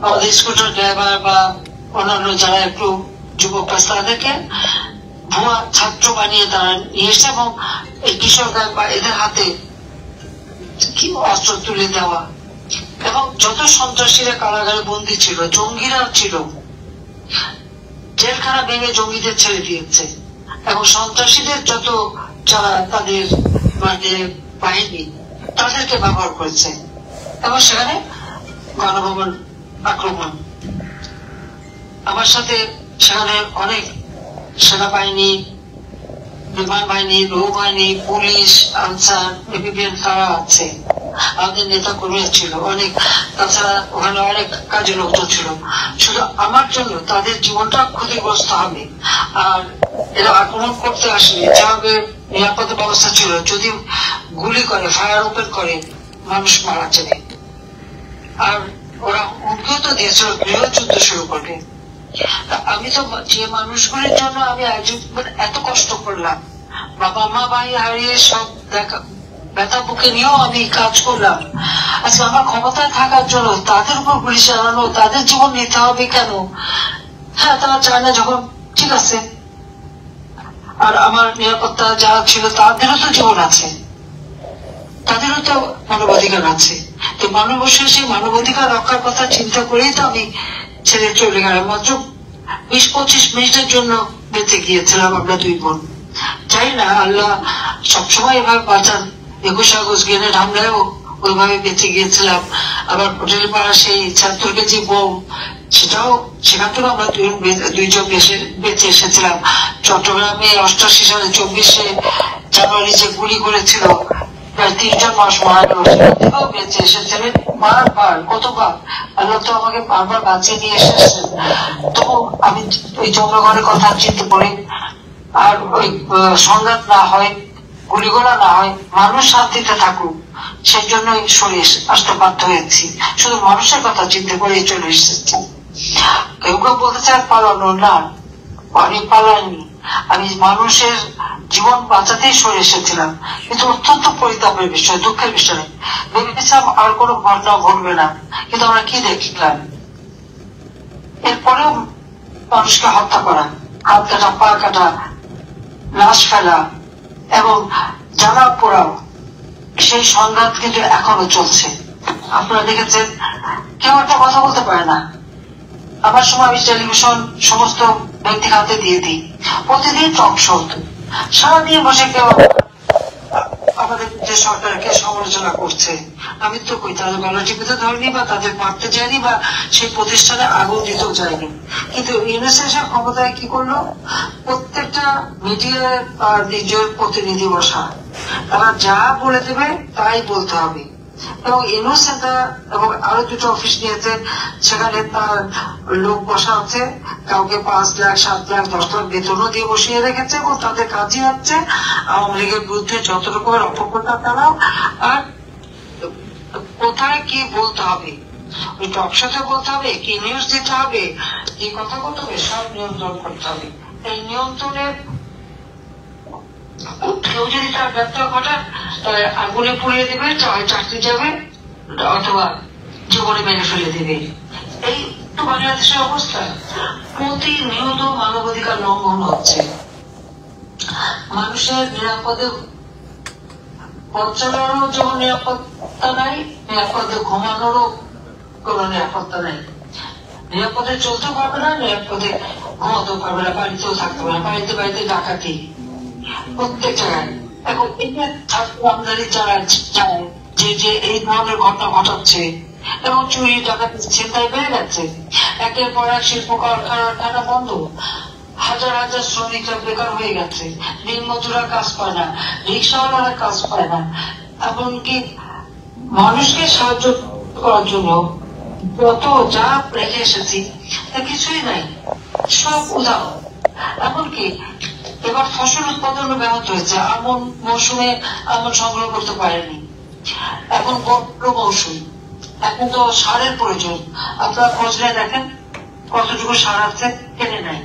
আমাদের স্কুটার ড্রাইভার বা অন্যান্য যারা একটু যুবক তাদেরকে ভুয়া ছাত্র বানিয়ে তারা নিয়ে এসে এবং এই কিশোর গ্যাং বা এদের হাতে অস্ত্র তুলে দেওয়া। এবং যত সন্ত্রাসীরা কারাগারে বন্দী ছিল, জঙ্গিরা ছিল, জেলখানা ভেঙে জঙ্গিদের ছেড়ে দিয়েছে এবং সন্ত্রাসীদের যত যারা তাদের মানে বাহিনী তাদেরকে ব্যবহার করেছে এবং সেখানে গণভবন আক্রমণ। আমার সাথে সেখানে অনেক সেনাবাহিনী, বিমান বাহিনী, নৌবাহিনী, পুলিশ, আনসার, এপিবিএন তারা আছে, আমাদের নেতা কর্মীরা ছিল অনেক, তাছাড়া ওখানে অনেক কাজের লোকজন ছিল। শুধু আমার জন্য তাদের জীবনটা ক্ষতিগ্রস্ত হবে। আর এরা আক্রমণ করতে আসলে যেভাবে নিরাপত্তা ব্যবস্থা ছিল, যদি গুলি করে, ফায়ার ওপেন করে, মানুষ মারা যাবে। আর ওরা হুমকিও তো দিয়েছিল গৃহযুদ্ধ শুরু করবে। আমি তো যে মানুষগুলির জন্য আমি এত কষ্ট করলাম, বাবা মা ভাই হারিয়ে সব দেখা ব্যথা বুকে নিয়েও আমি কাজ করলাম, আচ্ছা আমার ক্ষমতায় থাকার জন্য তাদের উপর গুলি চালানো, তাদের জীবন নিতে হবে কেন? হ্যাঁ, তারা চায় না যখন, ঠিক আছে আর আমার নিরাপত্তা যারা ছিল তাদেরও তো জীবন আছে, তাদেরও তো মানবাধিকার আছে। তো সেই মানবাধিকার রক্ষার কথা চিন্তা করেই তো আমি ছেড়ে চলে গেলাম। মাত্র 20-25 মিনিটের জন্য বেঁচে গিয়েছিলাম আমরা দুই বোন। চাই না আল্লাহ সবসময় এভাবে বাঁচান। 21 আগস্ট গ্রেনেড হামলায়ও ওইভাবে বেঁচে গিয়েছিলাম। আবার হোটেল পাড়া সেই 76 কেজি বোম, সেটাও সেখান থেকে আমরা দুইজন বেঁচে এসেছিলাম। চট্টগ্রামে 88 সালে 24শে জানুয়ারি যে গুলি করেছিল, প্রায় 3 জন মানুষ মারা গেল, সেটাও বেঁচে এসেছিলেন বারবার, কতবার আল্লাহ তো আমাকে বারবার বাঁচিয়ে নিয়ে এসেছেন। তো আমি ওই জনগণের কথা চিন্তা করি, আর ওই সংঘাত না হয়, গুলিগোলা না হয়, মানুষ শান্তিতে থাকুক, সেই জন্যই সরে আসতে বাধ্য হয়েছি। শুধু মানুষের কথা চিন্তা করে চলে এসেছি। কেউ কেউ বলতে চায় পালানো, না আমি পালাইনি, আমি মানুষের জীবন বাঁচাতেই সরে এসেছিলাম। কিন্তু অত্যন্ত পরিতাপের বিষয়, দুঃখের বিষয়, ভেবেছিলাম আর কোনো ঘটনা ঘটবে না, কিন্তু আমরা কি দেখলাম? এরপরেও মানুষকে হত্যা করা, হাত কাটা, পা কাটা, লাশ ফেলা এবং জ্বালা পোড়াও, সেই সংঘাত কিন্তু এখনো চলছে। আপনারা দেখেছেন কেউ একটা কথা বলতে পারে না। আমার সময় আমি টেলিভিশন সমস্ত ব্যক্তি হাতে দিয়ে দিই, প্রতিদিন টক শো, সারাদিন বসে কেউ আমাদের যে সরকারকে সমালোচনা করছে। আমি তো কই তাদের গলা টিপিতে ধরিনি বা তাদের মারতে যায়নি বা সেই প্রতিষ্ঠানে আগুন দিতেও যায়নি। কিন্তু ইউনিসেফের ক্ষমতায় কি করলো? প্রত্যেকটা মিডিয়ার নিজের প্রতিনিধি বসা, তারা যা বলে দেবে তাই বলতে হবে। এবং ইউনিসেফটা এবং আরো দুটো অফিস নিয়েছে, সেখানে তার লোক বসা আছে, কাউকে 5 লাখ 7 লাখ 10 লাখ বেতনও দিয়ে বসিয়ে রেখেছে, এবং তাদের কাজই হচ্ছে আওয়ামী লীগের বিরুদ্ধে যত রকমের অপপ্রচার চালাও, আর কোথায় কি বলতে হবে, ওই টকশোতে বলতে হবে, কি নিউজ দিতে হবে, কি কথা বলতে হবে, সব নিয়ন্ত্রণ করতে হবে। এই নিয়ন্ত্রণের কেউ যদি তার ব্যর্থ ঘটান, তাহলে আগুনে পুড়িয়ে দেবে, চাকরি যাবে, অথবা জীবনে মেরে ফেলে দেবে। এই তো বাংলাদেশের অবস্থা। প্রতিনিয়ত মানবাধিকার লঙ্ঘন হচ্ছে। মানুষের নিরাপদে পথ চলারও যেমন নিরাপত্তা নাই, নিরাপদে ঘুমানোরও কোন নিরাপত্তা নাই। নিরাপদে চলতে পারবে না, নিরাপদে ঘুমাতেও পারবে না, বাড়িতেও থাকতে পারবে না, বাড়িতে বাড়িতে ডাকাতি প্রত্যেক জায়গায়। এখন এই যে ছাত্র আমদানি যারা যায়, যে এই ধরনের ঘটনা ঘটাচ্ছে, এবং চুরি ডাকাতি ছিনতাই বেড়ে যাচ্ছে, একের পর এক শিল্প কারখানা বন্ধ, হাজার হাজার শ্রমিকরা বেকার হয়ে গেছে, দিন মজুরা কাজ পায় না, রিক্সাওয়ালারা কাজ পায় না, এমনকি মানুষকে সাহায্য করার জন্য যত যা রেখে এসেছি তা কিছুই নাই, সব উদাহ। এমনকি এবার ফসল উৎপাদন ব্যাহত হয়েছে, আমন মৌসুমে আমন সংগ্রহ করতে পারেনি, এখন বড় মৌসুম, এখন তো সারের প্রয়োজন। আপনারা খোঁজ নিয়ে দেখেন কতটুকু সার আছে, কেনে নাই,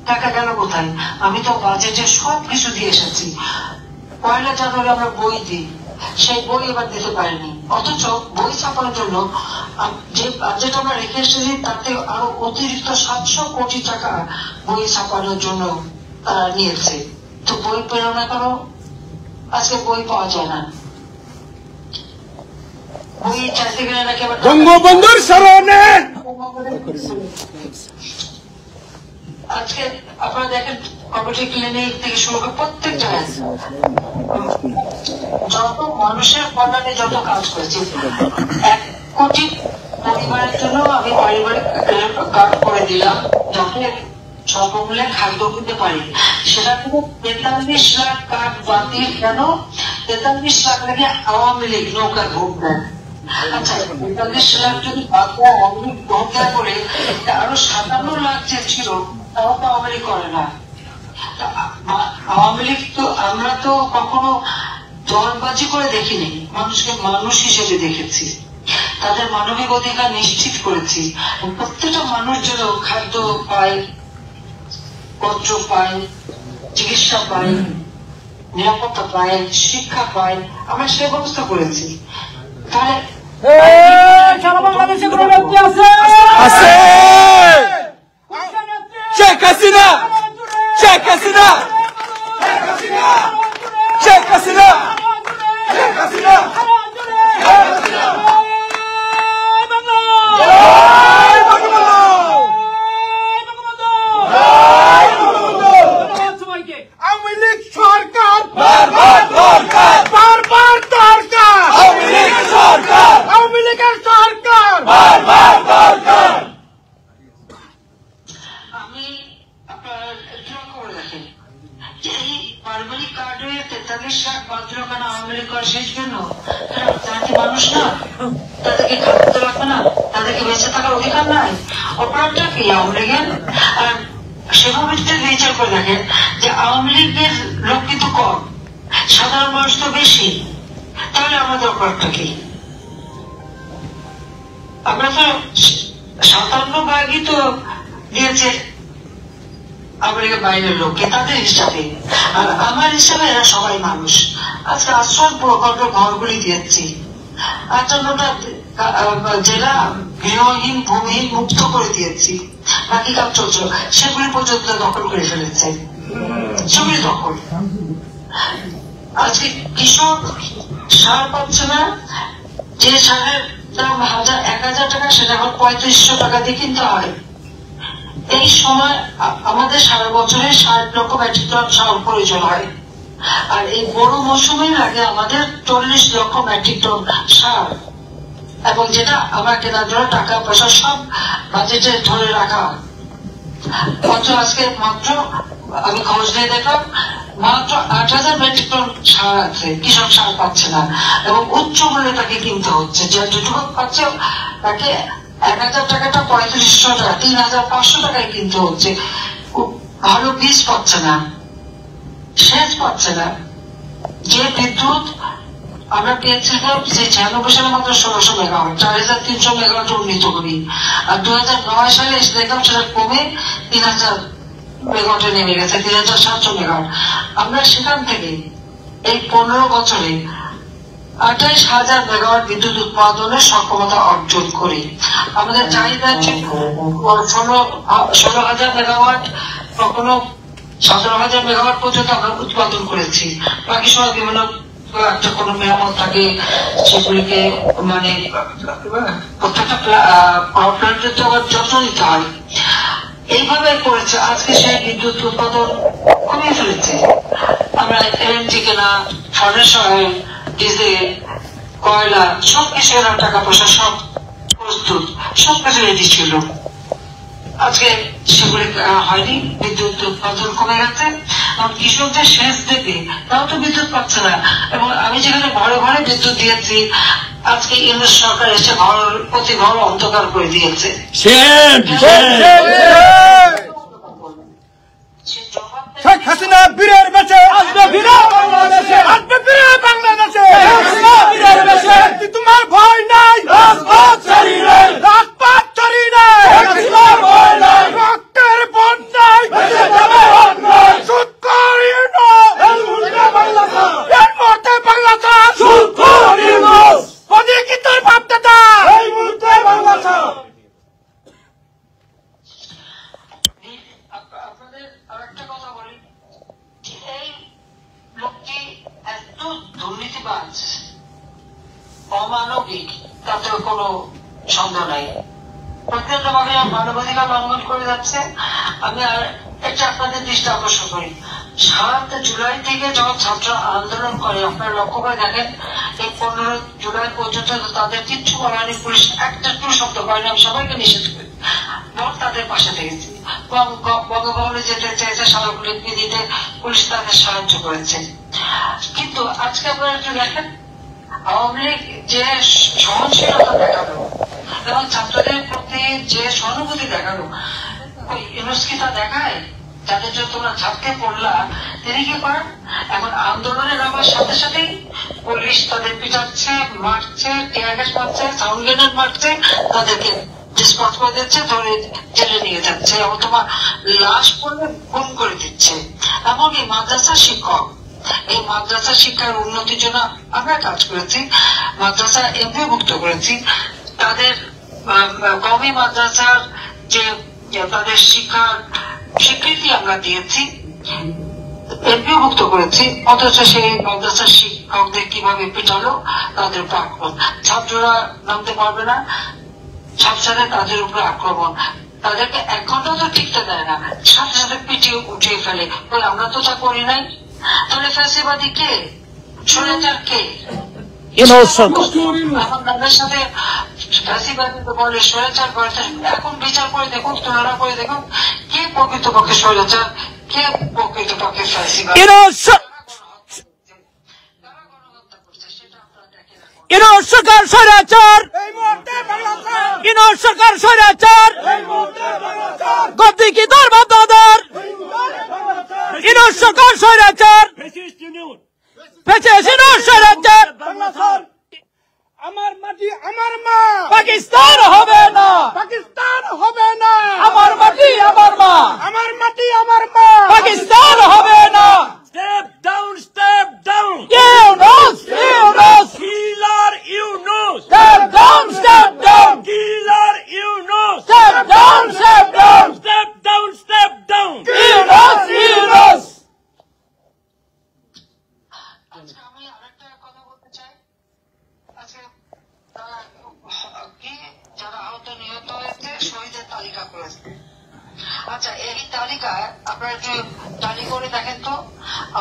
টাকা গেল কোথায়? আমি তো বাজেটে সবকিছু দিয়ে এসেছি। 1 জানুয়ারি আমরা বই দিই, সেই বই এবার দিতে পারিনি, অথচ বই ছাপানোর জন্য যে বাজেট আমরা রেখে এসেছি তাতে আরো অতিরিক্ত 700 কোটি টাকা বই ছাপানোর জন্য তারা নিয়েছে। তো বই পেল না কেন? আজকে বই পাওয়া যায় না, বই চাইতে গেলে নাকি আবার বঙ্গবন্ধুর স্মরণে। আজকে আপনারা দেখেন কমিউনিটি ক্লিনিক থেকে শুরু করে প্রত্যেক জায়গায় যত মানুষের কল্যাণে যত কাজ করেছে, 1 কোটি পরিবারের জন্য আমি পারিবারিক কার্ড করে দিলাম, যাতে স্বল্পমূল্যে খাদ্য কিনতে পারি। সেটা থেকে 43 লাখ কার্ড বাতিল কেন? 43 লাখ নাকি আওয়ামী লীগ নৌকা ভোট দেয়। আচ্ছা, 43 লাখ যদি আওয়ামী লীগ ভোট দেয় বলে আরো 57 লাখ যে ছিল তাও তো আওয়ামী লীগ করে না। আওয়ামী লীগ তো আমরা তো কখনো দলবাজি করে দেখিনি, মানুষকে মানুষ হিসেবে দেখেছি, তাদের মানবিক অধিকার নিশ্চিত করেছি। প্রত্যেকটা মানুষ যেন খাদ্য পায়, বস্ত্র পায়, চিকিৎসা পায়, নিরাপত্তা পায়, শিক্ষা পায়, আমরা সে ব্যবস্থা করেছি। তাহলে সারা বাংলাদেশে কোন ব্যক্তি আছে? শেখ হাসিনা, শেখ হাসিনা। শেখ হাসিনা শেখ হাসিনা আওয়ামী লীগ সরকার বারবার দরকার বারবার দরকার আওয়ামী লীগ সরকার আওয়ামী লীগের সরকার বারবার দরকার। আমি আপনার লক্ষ্য করে দেখেন যে এই পারিবারিক কার্ডে 43 লাখ বাতিল কেন আওয়ামী লীগ করে শেষ জন্য তারা কি মানুষ না? তাদেরকে খাদ্য লাগবে না? তাদেরকে বেঁচে থাকার অধিকার নাই? অপরাধটা কি আওয়ামী লীগের? আর সেভাবে বিচার করে দেখেন যে আওয়ামী লীগের লোক কিন্তু কম, সাধারণ মানুষ তো বেশি, তাহলে আমাদের অপরাধটা কি? আমরা তো 57 তো দিয়েছে আওয়ামী লীগের বাইরের লোককে তাদের হিসাবে, আর আমার হিসাবে এরা সবাই মানুষ। আজকে আশ্রয় প্রকল্প ঘরগুলি দিয়েছি, 58টা জেলা গৃহহীন ভূমিহীন মুক্ত করে দিয়েছি, বাকি কাজ চলছে, সেগুলি পর্যন্ত দখল করে ফেলেছে, জমি দখল। আজকে কৃষক সার পাচ্ছে না, যে সারের দাম 1000 টাকা সেটা এখন 3500 টাকা দিয়ে কিনতে হয়। এই সময় আমাদের সারা বছরে 60 লক্ষ মেট্রিক টন সার প্রয়োজন হয়, আর এই বড় মৌসুমের আগে আমাদের 40 লক্ষ মেট্রিক টন সার, এবং যেটা আমার কেনার জন্য টাকা পয়সা সব বাজেটে ধরে রাখা। মাত্র আজকে আমি খোঁজ নিয়ে দেখলাম মাত্র 8000 মেট্রিক টন সার আছে, কৃষক সার পাচ্ছে না, এবং উচ্চ মূল্যে তাকে কিনতে হচ্ছে। যে যেটুকু পাচ্ছে তাকে 1000 টাকাটা 3500 টাকা 3500 টাকায় কিনতে হচ্ছে। ভালো বীজ পাচ্ছে না, সেচ পাচ্ছে না। যে বিদ্যুৎ আমরা পেয়েছিলাম যে 96 সালে মাত্র 1600 মেগাওয়াট, 4300 মেগাওয়াট উন্নীত করি, আর 2009 সালে এসে দেখলাম সেটা কমে 3000 মেগাওয়াটে নেমে গেছে, 3700 মেগাওয়াট। আমরা সেখান থেকে এই 15 বছরে 28,000 মেগাওয়াট বিদ্যুৎ উৎপাদনের সক্ষমতা অর্জন করি। আমাদের চাহিদা 16,000 মেগাওয়াট, কখনো 17,000 মেগাওয়াট পর্যন্ত আমরা উৎপাদন করেছি। বাকি সময় বিভিন্ন একটা কোনো মেরামত থাকে, সেগুলিকে মানে প্রত্যেকটা পাওয়ার প্ল্যান্টের তো আবার যত্ন নিতে হয়। এইভাবে করেছে। আজকে সেই বিদ্যুৎ উৎপাদন কমিয়ে ফেলেছে। আমরা এলএনজি কেনা, ফার্নেস অয়েল, ডিজেল, কয়লা সবকিছু টাকা পয়সা সব প্রস্তুত, সবকিছু রেডি ছিল। আজকে সেগুলি হয়নি, বিদ্যুৎ উৎপাদন কমে গেছে। কৃষকদের সেচ দেবে তাও তো বিদ্যুৎ পাচ্ছে না, এবং আমি যেখানে ঘরে ঘরে বিদ্যুৎ দিয়েছি, আজকে ইংরেজ সরকার এসে প্রতি ঘর অন্ধকার করে দিয়েছে। শেখ হাসিনা বীরের বেঁচে আসবে, বীরে বাংলাদেশে আসবে, বীরে বাংলাদেশে বীরের বেঁচে। তোমার ভয় নাই, রাজপথ ছাড়ি নাই, রাজপথ ছাড়ি নাই, ভয় নাই, রক্তের বন্যায় বেঁচে যাবে অন্যায়। সুদ করি না এর মুহূর্তে বাংলাদেশ, সুদ করি না ওদিকে কি তোর বাপ দাদা এই মুহূর্তে বাংলাদেশ। আপনাদের আরেকটা কথা বলি, এই লোকটি এত দুর্নীতিবাজ, অমানবিক, তাতে কোনো সন্দেহ নাই। প্রত্যেকভাবে মানবাধিকার লঙ্ঘন করে যাচ্ছে। আমি আর এটা আপনাদের দৃষ্টি আকর্ষণ করি, 7 জুলাই থেকে যখন ছাত্র আন্দোলন করে, আপনারা লক্ষ্য করে দেখেন এই 15 জুলাই পর্যন্ত তাদের কিচ্ছু বলানি, পুলিশ একটা টু শব্দ করেনি। আমি সবাইকে নিষেধ করি, তাদের পাশে থেকেছি। বঙ্গভবনে যেতে চাইছে সারাগুলিকে দিতে পুলিশ তাদের সাহায্য করেছে। কিন্তু আজকে আপনারা একটু দেখেন, আওয়ামী লীগ যে সহনশীলতা দেখালো এবং ছাত্রদের প্রতি যে সহানুভূতি দেখালো, ইউনুস তা দেখায়? যাদের জন্য তোমরা ছাপতে পড়লা, তিনি কি করেন? এখন আন্দোলনের নামার সাথে সাথেই পুলিশ তাদের পিটাচ্ছে, মারছে, টিয়ার গ্যাস মারছে, সাউন্ড গ্রেনেড মারছে, তাদেরকে ডিসপার্স করে দিচ্ছে, ধরে জেলে নিয়ে যাচ্ছে, এবং তোমার লাশ পড়লে গুম করে দিচ্ছে। এমনকি মাদ্রাসা শিক্ষক, এই মাদ্রাসা শিক্ষার উন্নতির জন্য আমরা কাজ করেছি, মাদ্রাসা এমপিভুক্ত করেছি। তাদের কওমি মাদ্রাসার যে তাদের শিক্ষার স্বীকৃতি আমরা দিয়েছি। এমপিভুক্ত করেছি, অথচ সেই মাদ্রাসার শিক্ষকদের কিভাবে পিটালো তাদের উপর আক্রমণ। ছাত্ররা নামতে পারবে না, সাথে সাথে তাদের উপর আক্রমণ, তাদেরকে 1 ঘন্টা তো টিকতে দেয় না, সাথে সাথে পিটিয়ে উঠিয়ে ফেলে। বলে আমরা তো তা করি নাই। তাহলে ফ্যাসিবাদী কে, স্বৈরাচার কে? আমার নামের সাথে ফ্যাসিবাদী বলে স্বৈরাচার করেছে। এখন বিচার করে দেখুন, তুলনা করে দেখুন, কে প্রকৃতপক্ষে স্বৈরাচার, কে প্রকৃতপক্ষে ফ্যাসিবাদী। সরকার স্বৈরাচার, সরকার স্বৈরাচার, গদি কি ধর্ম দাদার, সরকার স্বৈরাচার, স্বৈরাচার। আমার মাটি আমার মা, পাকিস্তান হবে না, পাকিস্তান হবে না। আমার মাটি আমার মা, আমার মাটি আমার মা, পাকিস্তান হবে না। Step down, step down. Yunus, Yunus, killer Yunus, step down, step down, killer Yunus, step down, step down, step down, step down. Yunus, Yunus. আজকে আমি আরেকটা কথা বলতে চাই। আজকে যারা আহত নিহত হয়েছে শহীদের তালিকা করেছে। আচ্ছা, এই তালিকায় আপনারা একটু তালিকা করে দেখেন তো,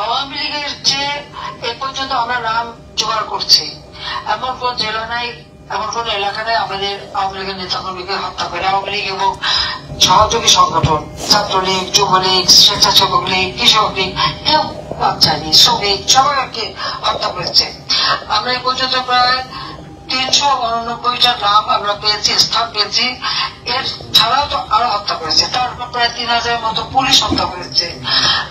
আওয়ামী লীগের যে এ পর্যন্ত আমরা নাম জোগাড় করছি, এমন কোন জেলা নাই, এমন কোন এলাকা নেই আমাদের আওয়ামী লীগের নেতাকর্মীকে হত্যা করে। আওয়ামী লীগ এবং সহযোগী সংগঠন, ছাত্রলীগ, যুবলীগ, স্বেচ্ছাসেবক লীগ, কৃষক লীগ, কেউ বাদ যায়নি, শ্রমিক সবাইকে হত্যা করেছে। আমরা এই পর্যন্ত প্রায় 389টা নাম আমরা পেয়েছি, স্থান পেয়েছি। এর ছাড়াও তো আরো হত্যা করেছে, তারপর প্রায় 3000 মতো পুলিশ হত্যা করেছে,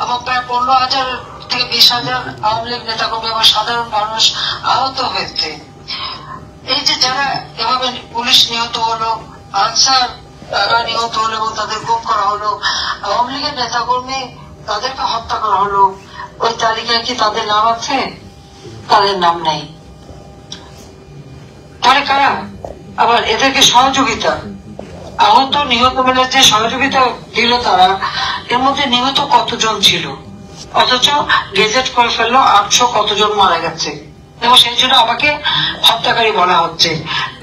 এবং প্রায় 15,000 থেকে 20,000 আওয়ামী লীগ নেতাকর্মী এবং সাধারণ মানুষ আহত হয়েছে। এই যে যারা এভাবে পুলিশ নিহত হলো, আনসার তারা নিহত হলো এবং তাদের গুম করা হলো, আওয়ামী লীগের নেতাকর্মী তাদেরকে হত্যা করা হলো, ওই তালিকায় কি তাদের নাম আছে? তাদের নাম নেই। তাহলে কারা? আবার এদেরকে সহযোগিতা, আহত নিহত মিলে যে সহযোগিতা দিল তারা, এর মধ্যে নিহত কতজন ছিল? অথচ গেজেট করে ফেললো 800 কতজন মারা গেছে, এবং সেই জন্য আমাকে হত্যাকারী বলা হচ্ছে।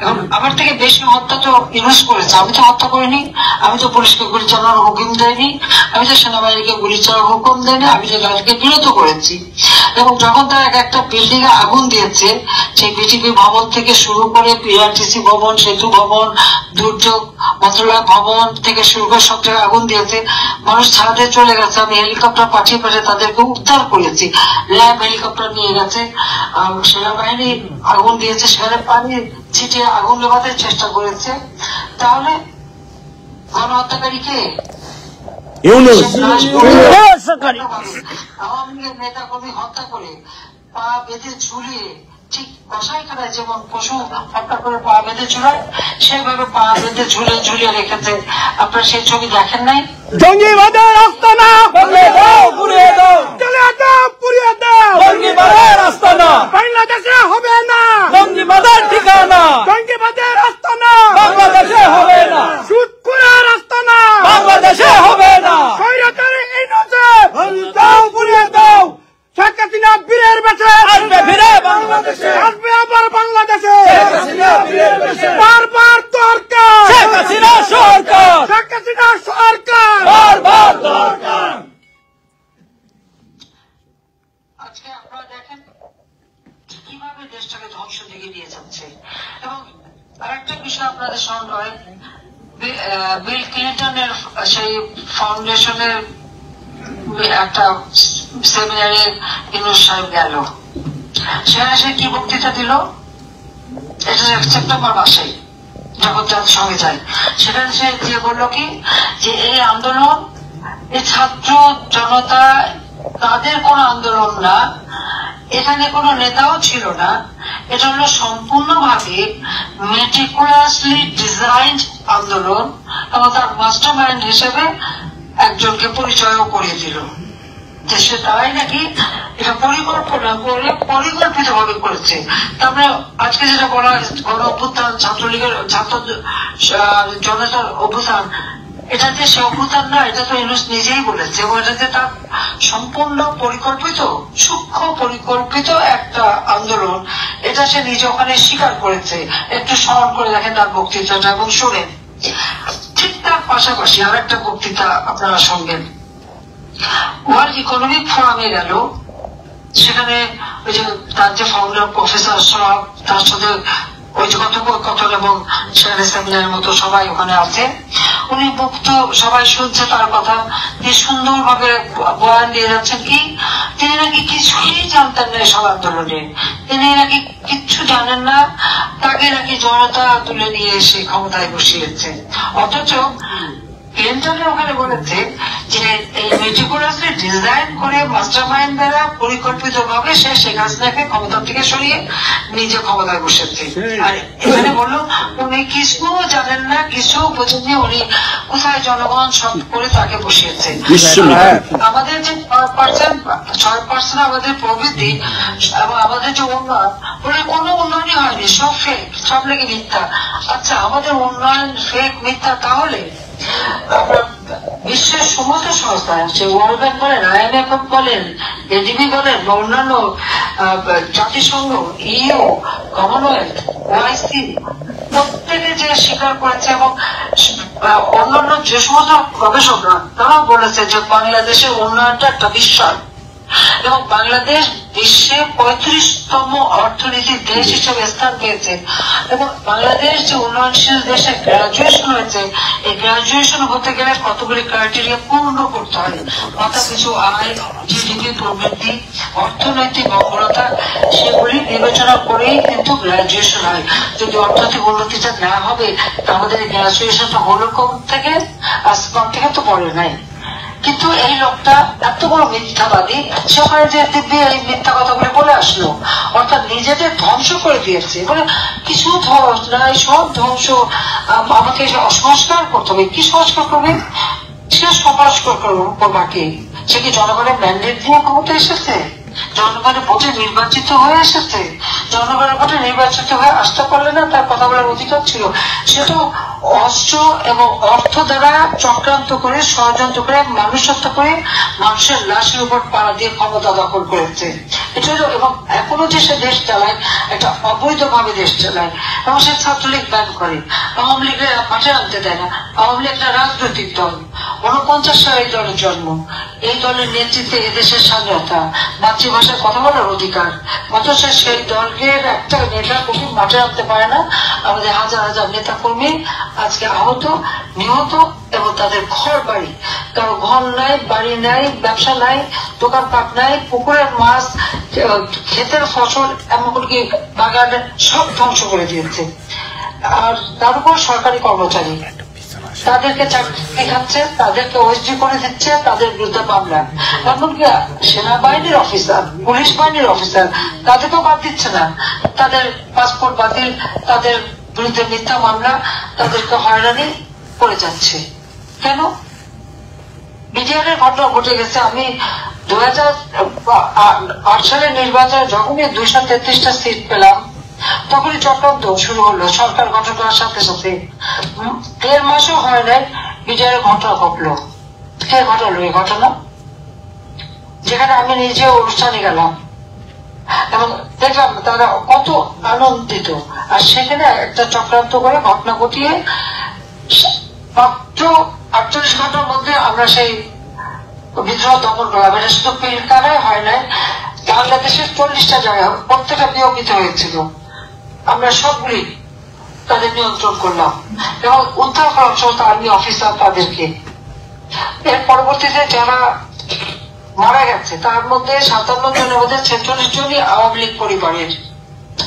এখন আমার থেকে বেশি হত্যা তো ইউনুস করেছে, আমি তো হত্যা করিনি, আমি তো পুলিশকে গুলি চালানোর হুকুম দেয়নি, আমি তো সেনাবাহিনীকে গুলি চালানোর হুকুম দেয়নি, আমি তো তাদেরকে বিরত করেছি। এবং যখন তারা একটা বিল্ডিং এ আগুন দিয়েছে, সেই বিটিপি ভবন থেকে শুরু করে পিআরটিসি ভবন, সেতু ভবন, দুর্যোগ মন্ত্রণালয় ভবন থেকে শুরু করে সব জায়গায় আগুন দিয়েছে, মানুষ ছাদে চলে গেছে, আমি হেলিকপ্টার পাঠিয়ে তাদেরকে উদ্ধার করেছি, ল্যাব হেলিকপ্টার নিয়ে গেছে, সেনাবাহিনী আগুন দিয়েছে, সেখানে পানি ছিটিয়ে আগুন নেভাতে চেষ্টা করেছে। তাহলে গণহত্যাকারী কে? আওয়ামী লীগের নেতা কর্মী হত্যা করে পা বেঁধে ঝুলিয়ে, ঠিক কসাইখানায় যেমন পশু হত্যা করে পা বেঁধে ঝুলায়, সেভাবে পা বেঁধে ঝুলিয়ে রেখেছে। আপনারা সেই ছবি দেখেন নাই? জঙ্গিবাদের আস্তানা বদলে দাও, পুড়িয়ে দাও, চলে দাও, পুড়িয়ে দাও। জঙ্গিবাদের আস্তানা বাংলাদেশে হবে না, জঙ্গিবাদের ঠিকানা জঙ্গিবাদের আস্তানা বাংলাদেশে হবে না, সুদখোরের আস্তানা বাংলাদেশে হবে না। স্বৈরাচারী ইউনুসে দাও, পুড়িয়ে দাও। শেখ হাসিনা বীরের বেশে আসবে ফিরে বাংলাদেশে, আসবে আবার বাংলাদেশে। শেখ হাসিনা বীরের বেশে, বারবার দরকার শেখ হাসিনা সরকার, শেখ হাসিনা সরকার, বারবার দরকার। আজকে আপনারা দেখেন কিভাবে দেশটাকে ধ্বংস দিকে নিয়ে যাচ্ছে। এবং আরেকটা বিষয় আপনাদের স্মরণ হয়, বিল ক্লিন্টনের সেই ফাউন্ডেশনের একটা সেমিনারে ইউনুস সাহেব গেল, সেখানে সে কি বক্তৃতা দিল, এটা সেপ্টেম্বর মাসে যখন জাতিসংঘে যায়, সেখানে সে যে বলল কি, যে এই আন্দোলন, এই ছাত্র জনতা তাদের কোন আন্দোলন না, এখানে কোনো নেতাও ছিল না, এটা হলো সম্পূর্ণভাবে মেটিকুলাসলি ডিজাইন্ড আন্দোলন, এবং তার মাস্টার মাইন্ড হিসেবে একজনকে পরিচয়ও করিয়ে দিল। দেশে তারাই নাকি এটা পরিকল্পনা করে পরিকল্পিত ভাবে করেছে। তারপরে আজকে যেটা বলা গণ অভ্যুত্থান, ছাত্রলীগের ছাত্র জনতার অভ্যুত্থান, এটা যে সে অভ্যুত্থান না, এটা তো ইউনূস নিজেই বলেছে, এবং এটা যে তার সম্পূর্ণ পরিকল্পিত, সূক্ষ্ম পরিকল্পিত একটা আন্দোলন, এটা সে নিজে ওখানে স্বীকার করেছে। একটু স্মরণ করে দেখেন তার বক্তৃতাটা এবং শোনেন। ঠিক তার পাশাপাশি আর একটা বক্তৃতা আপনারা শুনবেন। ওয়ার্ল্ড ইকোনমিক ফোরামে গেল, সেখানে ওই যে তার যে ফাউন্ডার প্রফেসর সব, তার সাথে ওই যে কথোপকথন এবং সেখানে সেমিনারের মতো সবাই ওখানে আছে। উনি মুক্ত, সবাই শুনছে তার কথা, তিনি সুন্দর ভাবে বয়ান দিয়ে যাচ্ছেন। কি তিনি নাকি কিছুই জানতেন না সব আন্দোলনে, তিনি নাকি কিচ্ছু জানেন না, তাকে নাকি জনতা তুলে নিয়ে এসে ক্ষমতায় বসিয়েছে। অথচ ক্লিন্টনের ওখানে বলেছে যে এই মেটিকুলাসলি ডিজাইন করে মাস্টার মাইন্ড দ্বারা পরিকল্পিত ভাবে সে শেখ হাসিনাকে ক্ষমতা থেকে সরিয়ে নিজে ক্ষমতায় বসেছে। আর এখানে বললো উনি কিছু জানেন না, কিছু বোঝেননি, উনি কোথায় জনগণ সব করে তাকে বসিয়েছে। আমাদের যে 6% আমাদের প্রবৃদ্ধি এবং আমাদের যে উন্নয়ন, ওটা কোনো উন্নয়নই হয়নি, সব ফেক, সব লেগে মিথ্যা। আচ্ছা, আমাদের উন্নয়ন ফেক, মিথ্যা, তাহলে বিশ্বের সমস্ত সংস্থা আছে, ওয়ার্ল্ড ব্যাংক বলেন, IMF বলেন, ADB বলেন, বা অন্যান্য জাতিসংঘ, EU, কমনওয়েলথ, OIC, প্রত্যেকে যে স্বীকার করেছে এবং অন্যান্য যে সমস্ত গবেষকরা তারাও বলেছে যে বাংলাদেশের উন্নয়নটা একটা বিস্ময়, এবং বাংলাদেশ বিশ্বে 35তম অর্থনীতির দেশ হিসেবে স্থান পেয়েছে। এবং বাংলাদেশ যে উন্নয়নশীল দেশে গ্রাজুয়েশন হয়েছে, এই গ্রাজুয়েশন হতে গেলে কতগুলি ক্রাইটেরিয়া পূর্ণ করতে হয়। মাথা পিছু আয়, GDP প্রবৃদ্ধি, অর্থনৈতিক অগ্রতা, সেগুলি বিবেচনা করেই কিন্তু গ্রাজুয়েশন হয়। যদি অর্থনৈতিক উন্নতিটা না হবে, আমাদের গ্রাজুয়েশনটা হলো কম থেকে, আসমান থেকে তো পড়ে নাই। কিন্তু এই লোকটা এত বড় মিথ্যাবাদী, সেখানে যে দিব্যি এই মিথ্যা কথাগুলি বলে আসলো, অর্থাৎ নিজেদের ধ্বংস করে দিয়েছে। বলে কিছু ধ্বংস নাই, সব ধ্বংস, আমাকে সংস্কার করতে হবে। কি সংস্কার করবে? সে সংস্কার করবাকে, সে কি জনগণের ম্যান্ডেট দিয়ে ক্ষমতা এসেছে? জনগণের ভোটে নির্বাচিত হয়ে এসেছে? জনগণের ভোটে নির্বাচিত হয়ে আসতে পারলে না, তার কথা বলার অধিকার ছিল। সে তো অস্ত্র এবং অর্থ দ্বারা চক্রান্ত করে, ষড়যন্ত্র করে, মানুষ হত্যা করে, মানুষের লাশের উপর পাড়া দিয়ে ক্ষমতা দখল করেছে। এটা এবং এখনো যে সে দেশ চালায়, একটা অবৈধভাবে দেশ চালায়, এবং সে ছাত্রলীগ ব্যান করে, আওয়ামী লীগের মাঠে আনতে দেয় না। আওয়ামী লীগ একটা রাজনৈতিক দল, 49 সালে এই দলের জন্ম, এই দলের নেতৃত্বে এদেশের স্বাধীনতা, মাতৃভাষায় কথা বলার অধিকার, অথচ সেই দলের একটা নেতা কর্মী মাঠে আনতে পারে না। আমাদের হাজার হাজার নেতা কর্মী আজকে আহত, নিহত, এবং তাদের ঘর বাড়ি, কারো ঘর নাই, বাড়ি নাই, ব্যবসা নাই, দোকানপাট নাই, পুকুরের মাছ, ক্ষেতের ফসল, এমনকি বাগান সব ধ্বংস করে দিয়েছে। আর তার উপর সরকারি কর্মচারী, তাদেরকে চাকরি খাচ্ছে, তাদেরকে OSD করে দিচ্ছে, তাদের বিরুদ্ধে মামলা। এমনকি সেনাবাহিনীর অফিসার, পুলিশ বাহিনীর অফিসার, তাদেরকেও বাদ দিচ্ছে না। তাদের পাসপোর্ট বাতিল, তাদের বিরুদ্ধে মিথ্যা মামলা, তাদেরকে হয়রানি করে যাচ্ছে। কেন? বিটিআরের ঘটনা ঘটে গেছে। আমি 2008 সালের নির্বাচনে যখনই 233টা সিট পেলাম, তখনই চক্রান্ত শুরু হলো সরকার গঠন করার সাথে সাথে। 1.5 মাসও হয় নাই, বিজয়ের ঘটনা ঘটলো। কে ঘটালো এই ঘটনা? যেখানে আমি নিজে অনুষ্ঠানে গেলাম এবং দেখলাম তারা কত আনন্দিত। আর সেখানে একটা চক্রান্ত করে ঘটনা ঘটিয়ে মাত্র 48 ঘন্টার মধ্যে আমরা সেই বিদ্রোহ দমন করলাম। এটা শুধু পিলকানায় হয় নাই, বাংলাদেশের 40টা জায়গায় প্রত্যেকটা নিয়মিত হয়েছিল। আমরা সবগুলি তাদের নিয়ন্ত্রণ করলাম এবং উদ্ধার করার সমস্ত আর্মি অফিসার তাদেরকে। এর পরবর্তীতে যারা মারা গেছে তার মধ্যে 57 জনের মধ্যে 46 জনই আওয়ামী লীগ পরিবারের।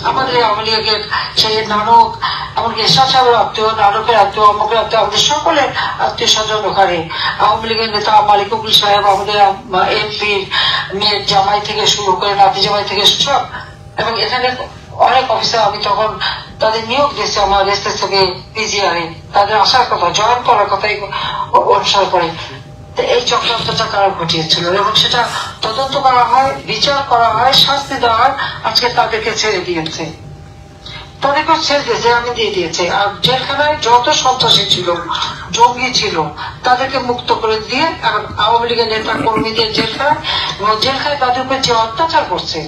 আমাদের আওয়ামী লীগের সেই নানক, এমনকি এরশাদ সাহেবের আত্মীয়, নানকের আত্মীয়, অমুকের আত্মীয়, আমাদের সকলের আত্মীয় স্বজন ওখানে। আওয়ামী লীগের নেতা মালিকুল সাহেব, আমাদের MP মেয়ের জামাই থেকে শুরু করে নাতি জামাই থেকে সব। এবং এখানে অনেক অফিসার, আমি তখন তাদের নিয়োগ দিয়েছি আমার এসএস থেকে PGR-এ, তাদের আসার কথা, জয়েন করার কথাই অনুসরণ করে। এই চক্রান্তটা কারা ঘটিয়েছিল এবং সেটা তদন্ত করা হয়, বিচার করা হয়, শাস্তি দেওয়া হয়। আজকে তাদেরকে ছেড়ে দিয়েছে। তাদেরকে ছেড়ে দিয়েছে, আমি দিয়ে দিয়েছে। আর জেলখানায় যত সন্ত্রাসী ছিল, জঙ্গি ছিল, তাদেরকে মুক্ত করে দিয়ে এখন আওয়ামী লীগের নেতা কর্মীদের জেলখানায়, এবং জেলখানায় তাদের উপরে যে অত্যাচার করছে,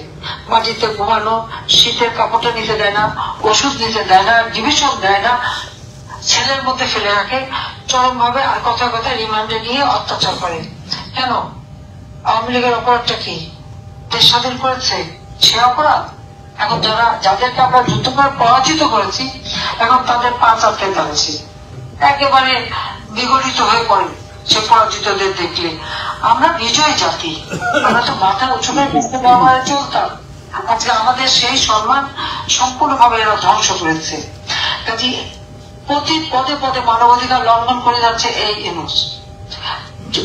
মাটিতে ঘুমানো, শীতের কাপড়টা নিতে দেয় না, ওষুধ নিতে দেয় না, ডিভিশন দেয় না, ছেলের মধ্যে ফেলে রাখে চরম ভাবে, আর কথা কথা রিমান্ডে নিয়ে অত্যাচার করে। কেন? আওয়ামী লীগের অপরাধটা কি? দেশ স্বাধীন করেছে, সে অপরাধ? এখন যাদেরকে আমরা যুদ্ধ করে পরাজিত করেছি, এখন তাদের পা চাপতে দাঁড়াচ্ছি, একেবারে বিগলিত হয়ে পড়ে সে পরাজিতদের দেখলে। আমরা বিজয় জাতি, আমরা তো মাথা উঁচু করে বুঝতে ব্যবহারে চলতাম। আজকে আমাদের সেই সম্মান সম্পূর্ণভাবে এরা ধ্বংস করেছে। কাজে প্রতি পদে পদে মানবাধিকার লঙ্ঘন করে যাচ্ছে এই ইউনূস।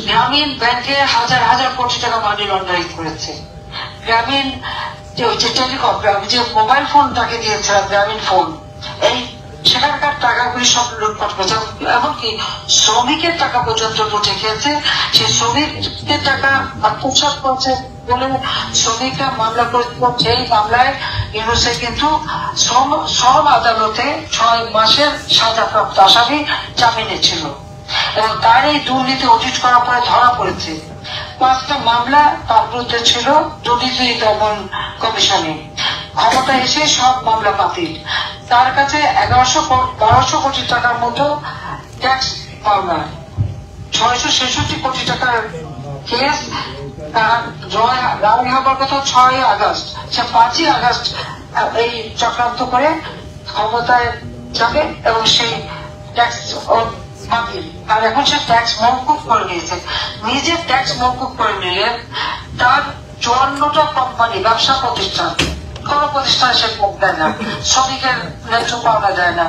গ্রামীণ ব্যাংকে হাজার হাজার কোটি টাকা মানি লন্ডারিং করেছে। গ্রামীণ টেলিকম, আমি যে মোবাইল ফোন তাকে দিয়েছিলাম, গ্রামীণ ফোন, এই সেখানকার টাকাগুলি সব লুটপাট করেছে। এমনকি শ্রমিকের টাকা পর্যন্ত লুটে খেয়েছে। সেই শ্রমিকের টাকা আত্মসাৎ করছে বলে শ্রমিকরা মামলা করেছিল। সেই মামলায় ইউনূসের কিন্তু শ্রম আদালতে 6 মাসের সাজাপ্রাপ্ত আসামি জামিনে ছিল, এবং তার এই দুর্নীতি অডিট করার পরে ধরা পড়েছে। 5টা মামলা তার বিরুদ্ধে ছিল দুর্নীতি দমন কমিশনে, ক্ষমতা এসে সব মামলা বাতিল। তার কাছে 1200 কোটি টাকার মতো ট্যাক্স পাওনা, 666 কোটি টাকার কেস। রায় হবার কথা 6 আগস্ট, সে 5 আগস্ট এই চক্রান্ত করে ক্ষমতায় যাবে এবং সেই ট্যাক্স বাতিল। আর এখন সে ট্যাক্স মওকুফ করে নিয়েছে। নিজে ট্যাক্স মওকুফ করে নিলে তার 54টা কোম্পানি, ব্যবসা প্রতিষ্ঠান, কোন প্রতিষ্ঠানে সে ভোগ দেয় না, শ্রমিকের ন্যায্য পাওনা দেয় না,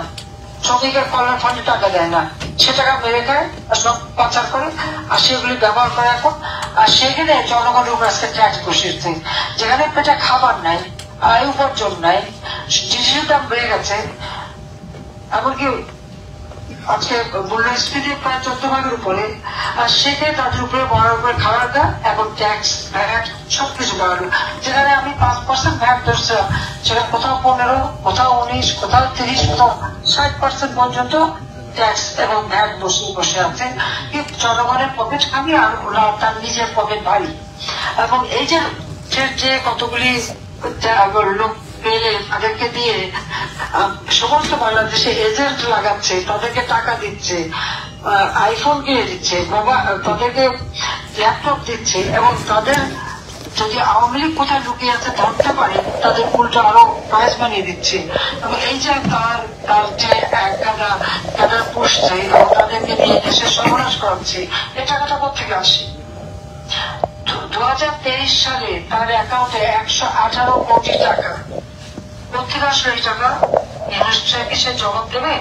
শ্রমিকের কল্যাণ ফান্ডে টাকা দেয় না, সে টাকা মেরে খায়, সব পাচার করে, আর সেগুলি ব্যবহার করে এখন। আর সেখানে জনগণের উপর আজকে ট্যাক্স বসিয়েছে, যেখানে পেটে খাবার নাই, আয় উপার্জন নাই, জিনিসের দাম বেড়ে গেছে। এমনকি আজকে মূল্যস্ফীতি প্রায় 14 ভাগের উপরে, আর সেখানে তাদের উপরে বড় উপরে খাবার দাম, এখন ট্যাক্স, ভ্যাট সবকিছু বাড়ালো। যেখানে আমি 5% ভ্যাট ধরছিলাম, সেখানে কোথাও 15, কোথাও 19, কোথাও 30, কোথাও 60% পর্যন্ত ট্যাক্স এবং ভ্যাট বসে আছে। কিন্তু জনগণের পকেট খালি, আর ওরা তার নিজের পকেট ভারী। এবং এই যে কতগুলি লোক পেলে তাদেরকে দিয়ে সমস্ত বাংলাদেশে এজেন্ট লাগাচ্ছে, তাদেরকে টাকা দিচ্ছে, আইফোন কিনে দিচ্ছে, তাদেরকে ল্যাপটপ দিচ্ছে, এবং তাদের যদি আওয়ামী লীগ কোথায় লুকিয়ে আছে ধরতে পারে, তাদের উল্টো আরো প্রাইজ বানিয়ে দিচ্ছে। এবং এই যে তার যে ক্যাডার পুষছে এবং তাদেরকে নিয়ে দেশের সর্বনাশ করাচ্ছে, এই টাকাটা কোথেকে আসে? 2023 সালে তার অ্যাকাউন্টে 118 কোটি টাকা। কোথেকে আসলো এই টাকা? ইউনূসকে সে জবাব দেবে?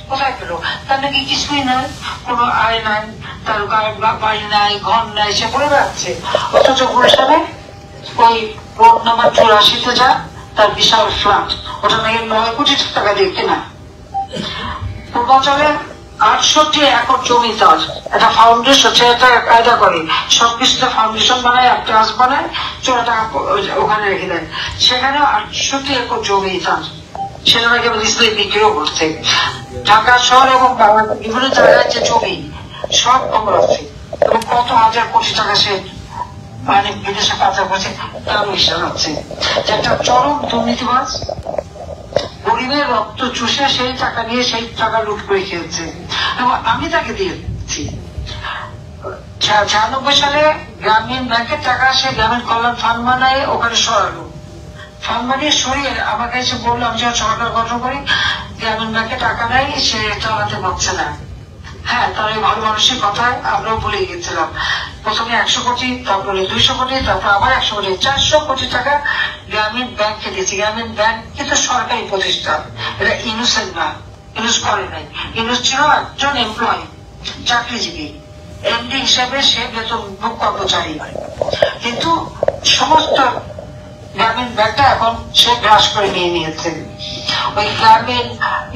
কোথায় পেল? তার নাকি কিছুই নাই, কোন আয় নাই, তার বাড়ি নাই, ঘর নাই, সে বলে বেড়াচ্ছে। অথচ গুলশানে ওই রোড নাম্বার 84-তে যা, তার বিশাল ফ্ল্যাট, ওটা নাকি 9 কোটি টাকা দিয়ে কেনা। পূর্বাঞ্চলে 68 একর জমি তার, একটা ফাউন্ডেশন, সে একটা কায়দা করে সবকিছুতে ফাউন্ডেশন বানায়, একটা ট্রাস্ট বানায়, 14 টাকা ওখানে রেখে দেয়। সেখানে 68 একর জমি তার, সেটা নাকি ইসলামী বিক্রিও করছে। ঢাকা শহর এবং বিভিন্ন জায়গায় যে জমি সব খবর আছে, এবং কত হাজার কোটি টাকা সে মানে বিদেশে পাচার করছে তারও হিসাব আছে। একটা চরম দুর্নীতিবাজ, গরিবের রক্ত চুষে সেই টাকা নিয়ে সেই টাকা লুট করে খেয়েছে, এবং আমি তাকে দিয়েছি। 96 সালে গ্রামীণ ব্যাংকের টাকা সে গ্রামীণ কল্যাণ ফান্ড বানায় ওখানে সরালো। ফান্ড বানিয়ে সরিয়ে আমাকে এসে বললো, আমি যখন সরকার গঠন করি, গ্রামীণ ব্যাংকে টাকা নেই, সে চালাতে পারছে না। হ্যাঁ, তার এই ভালো মানুষের কথায় আমরাও ভুলে গেছিলাম। প্রথমে 100 কোটি, তারপরে 200 কোটি, তারপর আবার 100 কোটি, 400 কোটি টাকা গ্রামীণ ব্যাংককে দিয়েছে। গ্রামীণ ব্যাংক কিন্তু সরকারি প্রতিষ্ঠান, এটা ইউনূসের না, ইউনূস করে নাই। ইউনূস ছিল একজন এমপ্লয়ি, চাকরিজীবী, এমডি হিসেবে সে বেতন ভোগ কর্মচারী, কিন্তু সমস্ত গ্রামীণ ব্যাংকটা এখন সে গ্রাস করে নিয়ে নিয়েছে। ওই গ্রামীণ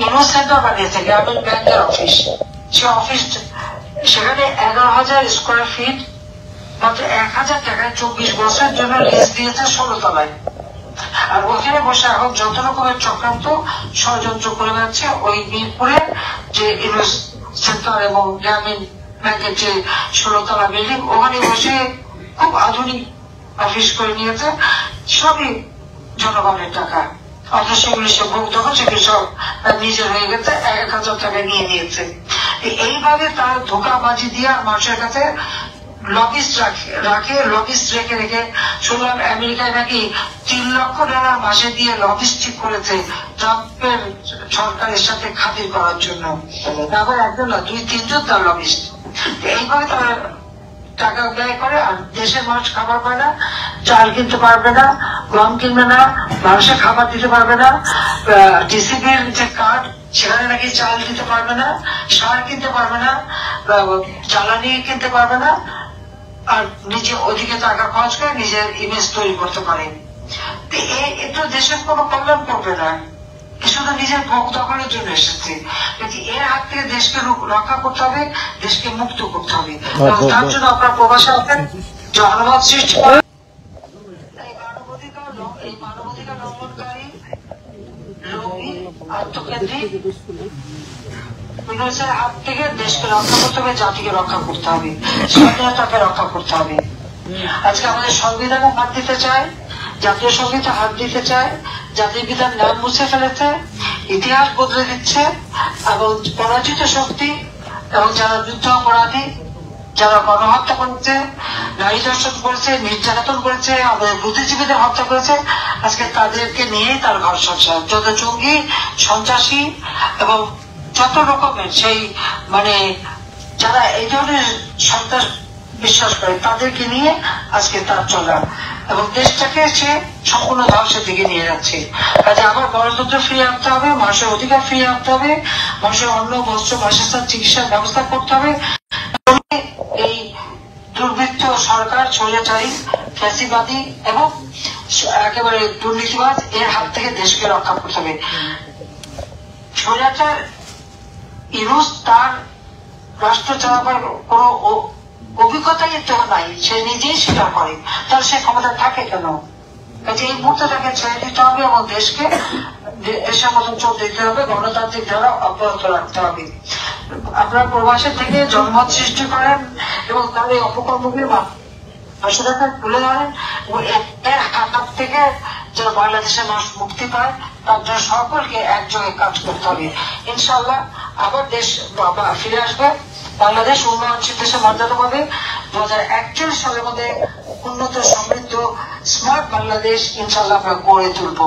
ইউনূস সেন্টার বানিয়েছে, গ্রামীণ ব্যাংকের অফিস। সে অফিস সেখানে 11,000 স্কোয়ার ফিট, মাত্র 1,000 টাকায় 24 বছরের জন্য লিজ দিয়েছে 16 তলায়। আর ওখানে বসে এখন যত রকমের চক্রান্ত ষড়যন্ত্র করে যাচ্ছে ওই মিরপুরের যে সেন্টার এবং গ্রামীণ ব্যাংকের যে 16তলা বিল্ডিং ওখানে বসে খুব আধুনিক অফিস করে নিয়েছে, সবই জনগণের টাকা। অথচ সেগুলি সে ভোগ যখন সেগুলি সব নিজের হয়ে গেছে, 1000 টাকা নিয়ে নিয়েছে। এইভাবে তার ধোকাবাজি দিয়ে মানুষের কাছে লবিস্ট লবিস্ট রেখে রেখে শুনলাম আমেরিকায় নাকি $3 লক্ষ মাসে দিয়ে লবিস্ট ঠিক করেছে ট্রাম্পের সরকারের সাথে খাতির করার জন্য। আবার একজন না, 2-3 জন তার লবিস্ট। এইভাবে তারা টাকা ব্যয় করে আর দেশের মানুষ খাবার পায় না, চাল কিনতে পারবে না, গম কিনবে না, মানুষের খাবার দিতে পারবে না, ডিসিবির যে কার্ড সেখানে নাকি চাল দিতে পারবে না, সার কিনতে পারবে না, জ্বালানি কিনতে পারবে না, আর নিজে ওদিকে টাকা খরচ করে নিজের ইমেজ তৈরি করতে পারে। এটা দেশের কোনো কল্যাণ করবে না, শুধু নিজের ভোগ দখলের জন্য এসেছে। এর হাত থেকে দেশকে রক্ষা করতে হবে, দেশকে মুক্ত করতে হবে। তার জন্য আপনার প্রবাসে আছেন, জনমত সৃষ্টি করেন। এই মানবাধিকার লঙ্ঘনকারী লোভী আত্মকেন্দ্রিক বিনয়ের হাত থেকে দেশকে রক্ষা করতে হবে, জাতিকে রক্ষা করতে হবে, স্বাধীনতাকে রক্ষা করতে হবে। আজকে আমাদের সংবিধানে হাত দিতে চায়, জাতীয় সঙ্গীতে হাত দিতে চায়, জাতীয় বিধান নাম মুছে ফেলেছে, ইতিহাস বদলে দিচ্ছে, এবং পরাজিত শক্তি এবং যারা যুদ্ধ অপরাধী, যারা গণহত্যা করেছে, নারী ধর্ষণ করেছে, নির্যাতন করেছে, আমাদের বুদ্ধিজীবীদের হত্যা করেছে, আজকে তাদেরকে নিয়েই তার ঘর সংসার। যত জঙ্গি, সন্ত্রাসী এবং যত রকমের সেই যারা এই ধরনের সন্ত্রাস বিশ্বাস করে তাদেরকে নিয়ে আজকে তার চলা, এবং দেশটাকে সে সম্পূর্ণ ধ্বংসের দিকে নিয়ে যাচ্ছে। কাজে আবার গণতন্ত্র ফিরিয়ে আনতে হবে, মানুষের অধিকার ফিরিয়ে আনতে হবে, মানুষের অন্ন, বস্ত্র, বাসস্থান, চিকিৎসার ব্যবস্থা করতে হবে। এই দুর্বৃত্ত সরকার, স্বৈরাচারী, ফ্যাসিবাদী এবং একেবারে দুর্নীতিবাজ এর হাত থেকে দেশকে রক্ষা করতে হবে। স্বৈরাচার ইউনুস তার রাষ্ট্র চালাবার কোন অভিজ্ঞতাই তো নাই, সে নিজেই স্বীকার করে, তাহলে সে ক্ষমতা থাকে কেন? কাজে এই মুহূর্তে তাকে ছেড়ে দিতে হবে এবং দেশকে দেশের মতন চলতে দিতে হবে, গণতান্ত্রিক ধারা অব্যাহত রাখতে হবে। আপনার প্রবাসের থেকে জনমত সৃষ্টি করেন এবং তার এই অপকর্মগুলি মানুষের কাছে তুলে ধরেন এবং এর হাত থেকে যেন বাংলাদেশের মানুষ মুক্তি পায়, তার জন্য সকলকে একযোগে কাজ করতে হবে। ইনশাআল্লাহ আবার দেশ ফিরে আসবে, বাংলাদেশ উন্নয়নশীল দেশের মর্যাদা পাবে। 2041 সালের মধ্যে উন্নত, সমৃদ্ধ, স্মার্ট বাংলাদেশ ইনশাআল্লাহ আমরা গড়ে তুলবো।